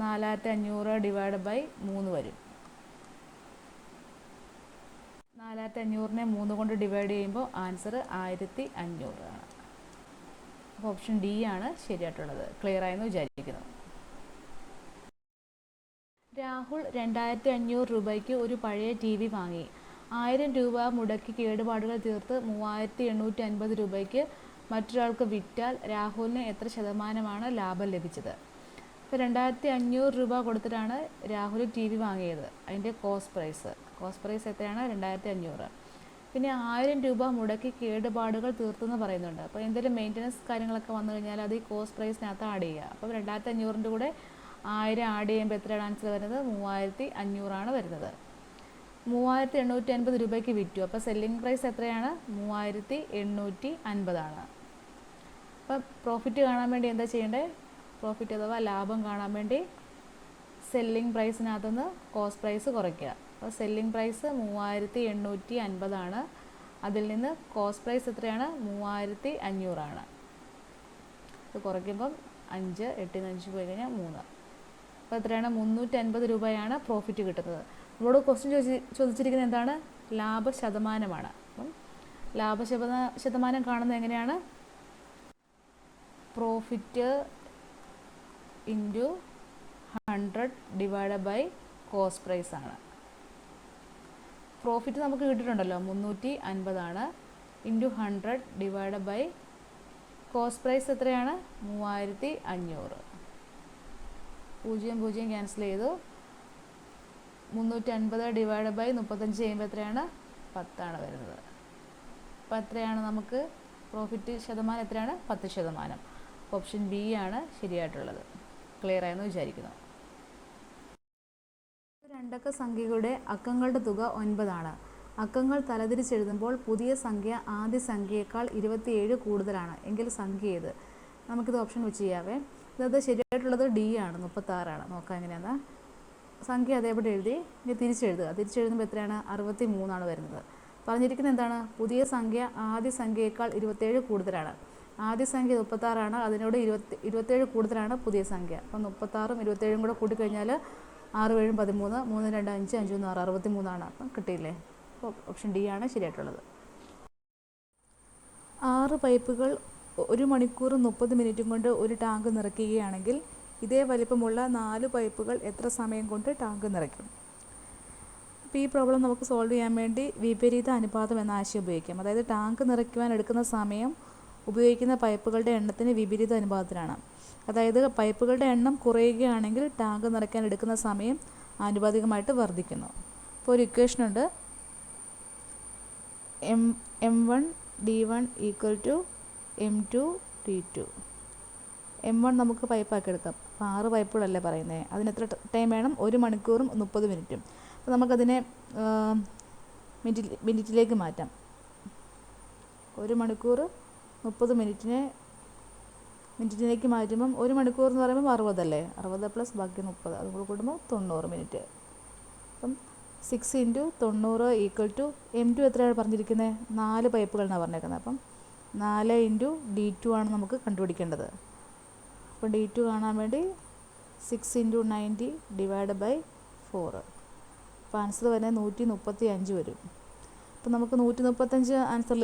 4500 / 3 വരും. 4500-നെ 3 കൊണ്ട് ഡിവൈഡ് ചെയ്യുമ്പോൾ ആൻസർ 1500 ആണ്. അപ്പോൾ ഓപ്ഷൻ ഡി ആണ് ശരിയായിട്ടുള്ളത്. ക്ലിയർ ആയെന്ന് വിചാരിക്കുന്നു. രാഹുൽ 2500 രൂപയ്ക്ക് ഒരു പഴയ TV വാങ്ങി. 1000 രൂപ മുടക്കി കേടുപാടുകൾ തീർത്ത് 3850 രൂപയ്ക്ക് മറ്റൊരാൾക്ക് വിറ്റാൽ രാഹുലിന് എത്ര ശതമാനമാണ് ലാഭം ലഭിച്ചത്? ഇപ്പോൾ 2500 രൂപ കൊടുത്തിട്ടാണ് രാഹുൽ TV വാങ്ങിയത്. അതിൻ്റെ കോസ്റ്റ് പ്രൈസ് എത്രയാണ്? 2500. പിന്നെ 1000 രൂപ മുടക്കി കേടുപാടുകൾ തീർത്തെന്ന് പറയുന്നുണ്ട്. അപ്പോൾ എന്തെങ്കിലും മെയിൻ്റനൻസ് കാര്യങ്ങളൊക്കെ വന്നു കഴിഞ്ഞാൽ അത് ഈ കോസ്റ്റ് പ്രൈസിനകത്ത് ആഡ് ചെയ്യുക. അപ്പോൾ 2500-ൻ്റെ കൂടെ 1000 ആഡ് ചെയ്യുമ്പോൾ എത്രയാണ് ആൻസർ വരുന്നത്? 3500 ആണ് വരുന്നത്. 3850 രൂപയ്ക്ക് വിറ്റു. അപ്പോൾ സെല്ലിംഗ് പ്രൈസ് എത്രയാണ്? 3850 ആണ്. അപ്പം പ്രോഫിറ്റ് കാണാൻ വേണ്ടി എന്താ ചെയ്യേണ്ടത്? പ്രോഫിറ്റ് അഥവാ ലാഭം കാണാൻ വേണ്ടി സെല്ലിംഗ് പ്രൈസിനകത്തുനിന്ന് കോസ്റ്റ് പ്രൈസ് കുറയ്ക്കുക. അപ്പോൾ സെല്ലിംഗ് പ്രൈസ് 3850 ആണ്. അതിൽ നിന്ന് കോസ്റ്റ് പ്രൈസ് എത്രയാണ്? 3500 ആണ്. ഇത് കുറയ്ക്കുമ്പം 5, 8 5 പോയി കഴിഞ്ഞാൽ 3. അപ്പോൾ എത്രയാണ്? 350 രൂപയാണ് പ്രോഫിറ്റ് കിട്ടുന്നത്. നമ്മളോട് ക്വസ്റ്റ്യൻ ചോദിച്ചിരിക്കുന്നത് എന്താണ്? ലാഭശതമാനമാണ്. അപ്പം ലാഭശതമാനം കാണുന്നത് എങ്ങനെയാണ്? പ്രോഫിറ്റ് ഇൻറ്റു 100 / കോസ്റ്റ് പ്രൈസ് ആണ്. പ്രോഫിറ്റ് നമുക്ക് കിട്ടിയിട്ടുണ്ടല്ലോ 350 ആണ്. ഇൻറ്റു 100 / കോസ്റ്റ് പ്രൈസ് എത്രയാണ്? 3500. 0 0 ക്യാൻസൽ ചെയ്തു. 350 / 35 ചെയ്യുമ്പോൾ എത്രയാണ്? 10 ആണ് വരുന്നത്. അപ്പോൾ എത്രയാണ് നമുക്ക് പ്രോഫിറ്റ് ശതമാനം? എത്രയാണ്? 10%. ഓപ്ഷൻ ബി ആണ് ശരിയായിട്ടുള്ളത്. ക്ലിയർ ആയെന്ന് വിചാരിക്കുന്നു. രണ്ടക്ക സംഖ്യകളുടെ അക്കങ്ങളുടെ തുക 9 ആണ്. അക്കങ്ങൾ തലതിരിച്ചെഴുതുമ്പോൾ പുതിയ സംഖ്യ ആദ്യ സംഖ്യയേക്കാൾ 27 കൂടുതലാണ് എങ്കിൽ സംഖ്യ ഏത്? നമുക്കിത് ഓപ്ഷൻ വെച്ച് ചെയ്യാവേ. ഇത് ശരിയായിട്ടുള്ളത് ഡി ആണ്, 36 നോക്കാം എങ്ങനെയാണ്. സംഖ്യ അതേപടി എഴുതി ഇനി തിരിച്ചെഴുതുക. തിരിച്ചെഴുതുമ്പോൾ എത്രയാണ്? 63 വരുന്നത്. പറഞ്ഞിരിക്കുന്നത് എന്താണ്? പുതിയ സംഖ്യ ആദ്യ സംഖ്യയേക്കാൾ 27 കൂടുതലാണ്. ആദ്യ സംഖ്യ 36 അതിനോട് 27 കൂടുതലാണ് പുതിയ സംഖ്യ. അപ്പം 36ഉം 27ഉം കൂടെ കൂട്ടിക്കഴിഞ്ഞാൽ 6 7 13, 3 2 5, 5 1 6, 63 അപ്പം കിട്ടിയില്ലേ? അപ്പോൾ ഓപ്ഷൻ ഡി ആണ് ശരിയായിട്ടുള്ളത്. 6 പൈപ്പുകൾ 1 മണിക്കൂറും 30 മിനിറ്റും കൊണ്ട് ഒരു ടാങ്ക് നിറയ്ക്കുകയാണെങ്കിൽ ഇതേ വലിപ്പമുള്ള 4 പൈപ്പുകൾ എത്ര സമയം കൊണ്ട് ടാങ്ക് നിറയ്ക്കും? അപ്പോൾ ഈ പ്രോബ്ലം നമുക്ക് സോൾവ് ചെയ്യാൻ വേണ്ടി വിപരീത അനുപാതം എന്ന ആശയം ഉപയോഗിക്കാം. അതായത് ടാങ്ക് നിറയ്ക്കുവാൻ എടുക്കുന്ന സമയം ഉപയോഗിക്കുന്ന പൈപ്പുകളുടെ എണ്ണത്തിന് വിപരീത അനുപാതത്തിലാണ്. അതായത് പൈപ്പുകളുടെ എണ്ണം കുറയുകയാണെങ്കിൽ ടാങ്ക് നിറയ്ക്കാൻ എടുക്കുന്ന സമയം ആനുപാതികമായിട്ട് വർദ്ധിക്കുന്നു. ഇപ്പോൾ ഒരു ഇക്വേഷനുണ്ട്, M1 D1 = M2 D2. M1 നമുക്ക് പൈപ്പാക്കി എടുക്കാം. അപ്പോൾ 6 പൈപ്പുകളല്ലേ പറയുന്നത്, അതിന് എത്ര ടൈം വേണം? 1 മണിക്കൂറും 30 മിനിറ്റും. അപ്പോൾ നമുക്കതിനെ മിനിറ്റിലേക്ക് മാറ്റാം. 1 മണിക്കൂർ 30 മിനിറ്റിലേക്ക് മാറ്റുമ്പം 1 മണിക്കൂർ എന്ന് പറയുമ്പോൾ 60 അല്ലേ, 60 പ്ലസ് ബാക്കി 30, അതും കൂടെ കൂടുമ്പോൾ 90 മിനിറ്റ്. അപ്പം 6 × 90 = M2 എത്രയാണ് പറഞ്ഞിരിക്കുന്നത്? 4 പൈപ്പുകൾ എന്നാണ് പറഞ്ഞേക്കുന്നത്. അപ്പം 4 × D2 ആണ് നമുക്ക് കണ്ടുപിടിക്കേണ്ടത്. അപ്പം D2 കാണാൻ വേണ്ടി 6 × 90 ÷ 4. അപ്പോൾ ആൻസർ വരുന്നത് 135 വരും. അപ്പോൾ നമുക്ക് 135 ആൻസർ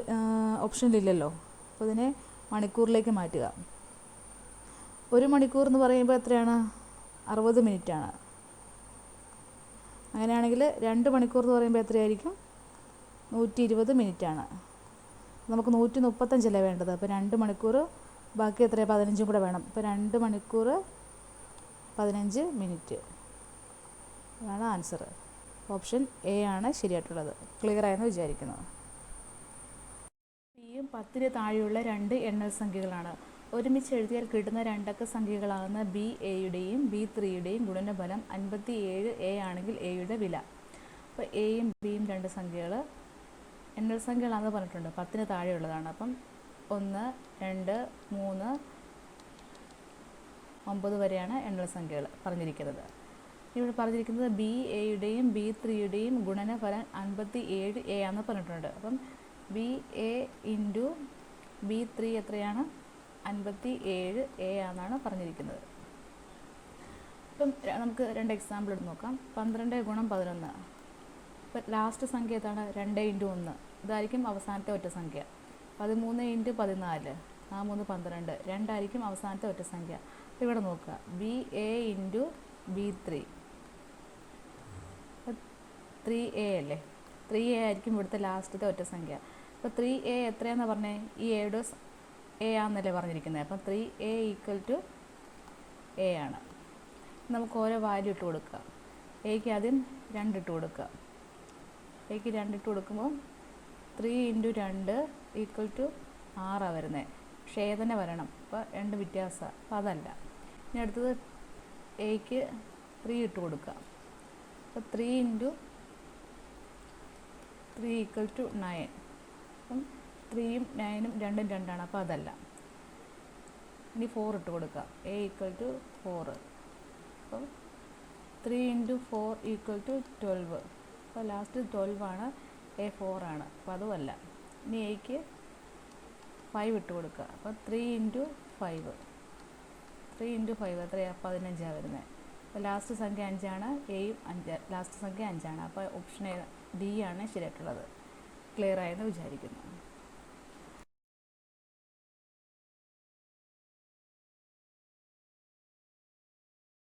ഓപ്ഷനിലില്ലല്ലോ. അപ്പോൾ ഇതിനെ മണിക്കൂറിലേക്ക് മാറ്റുക. 1 മണിക്കൂർ എന്ന് പറയുമ്പോൾ എത്രയാണ്? 60 മിനിറ്റാണ്. അങ്ങനെയാണെങ്കിൽ 2 മണിക്കൂർ എന്ന് പറയുമ്പോൾ എത്രയായിരിക്കും? 120 മിനിറ്റാണ്. നമുക്ക് 135 വേണ്ടത്. അപ്പോൾ 2 മണിക്കൂർ ബാക്കി എത്രയാണ്? 15 കൂടെ വേണം. അപ്പോൾ 2 മണിക്കൂർ 15 മിനിറ്റ് അതാണ് ആൻസർ. ഓപ്ഷൻ എ ആണ് ശരിയായിട്ടുള്ളത്. ക്ലിയർ ആയെന്ന് വിചാരിക്കുന്നു. ബിയും 10ന് താഴെയുള്ള 2 എണ്ണൽ സംഖ്യകളാണ്. ഒരുമിച്ച് എഴുതിയാൽ കിട്ടുന്ന രണ്ടക്ക സംഖ്യകളാകുന്ന BA-യുടെയും B3-യുടെയും ഗുണനഫലം 57A ആണെങ്കിൽ എയുടെ വില. അപ്പോൾ എയും ബിയും 2 സംഖ്യകൾ എണ്ണൽ സംഖ്യകളാണെന്ന് പറഞ്ഞിട്ടുണ്ട്. 10ന് താഴെയുള്ളതാണ്. അപ്പം 1 2 3 9 വരെയാണ് എണ്ണൽ സംഖ്യകൾ പറഞ്ഞിരിക്കുന്നത്. ഇവിടെ പറഞ്ഞിരിക്കുന്നത് BA-യുടെയും B3-യുടെയും ഗുണനഫലം 57A ആണെന്ന് പറഞ്ഞിട്ടുണ്ട്. അപ്പം BA × B3 എത്രയാണ്? 57A ആണെന്നാണ് പറഞ്ഞിരിക്കുന്നത്. ഇപ്പം നമുക്ക് 2 എക്സാമ്പിൾ എടുത്ത് നോക്കാം. 12 × 11. ഇപ്പം ലാസ്റ്റ് സംഖ്യ ഏതാണ്? 2 × 1 ഇതായിരിക്കും അവസാനത്തെ ഒറ്റ സംഖ്യ. 13 × 14 3 12 2ആയിരിക്കും അവസാനത്തെ ഒറ്റ സംഖ്യ. അപ്പോൾ ഇവിടെ നോക്കുക, BA × B3 3A അല്ലേ, 3A ആയിരിക്കും ഇവിടുത്തെ ലാസ്റ്റത്തെ ഒറ്റ സംഖ്യ. അപ്പോൾ 3A എത്രയാണെന്ന് പറഞ്ഞേ? ഈ എയുടെ A ആണെന്നല്ലേ പറഞ്ഞിരിക്കുന്നത്. അപ്പം 3A = A ആണ്. നമുക്ക് ഓരോ വാല്യൂ ഇട്ട് കൊടുക്കുക. എക്ക് ആദ്യം 2 ഇട്ട് കൊടുക്കുക. എക്ക് 2 ഇട്ട് കൊടുക്കുമ്പോൾ 3 × 2 = 6 വരുന്നത്. പക്ഷേ A തന്നെ വരണം. അപ്പോൾ 2 വ്യത്യാസമാണ്. അപ്പോൾ അതല്ല. ഇനി അടുത്തത് എക്ക് 3 ഇട്ട് കൊടുക്കുക. അപ്പോൾ 3 × 3 = 9. അപ്പം 3ഉം 9ഉം 2ഉം 2ആണ്. അപ്പോൾ അതല്ല. ഇനി 4 ഇട്ട് കൊടുക്കുക. A = 4. അപ്പം 3 × 4 = 12. അപ്പോൾ ലാസ്റ്റ് 12 ആണ്. A 4 ആണ്. അപ്പോൾ അതുമല്ല. ഇനി എക്ക് 5 ഇട്ട് കൊടുക്കുക. അപ്പോൾ 3 × 5 എത്രയാണ്? 15 വരുന്നത്. അപ്പോൾ ലാസ്റ്റ് സംഖ്യ 5 ആണ്. എയും 5, ലാസ്റ്റ് സംഖ്യ 5 ആണ്. അപ്പോൾ ഓപ്ഷൻ ഡി ആണ് ശരിയായിട്ടുള്ളത്. ക്ലിയർ ആയെന്ന് വിചാരിക്കുന്നു.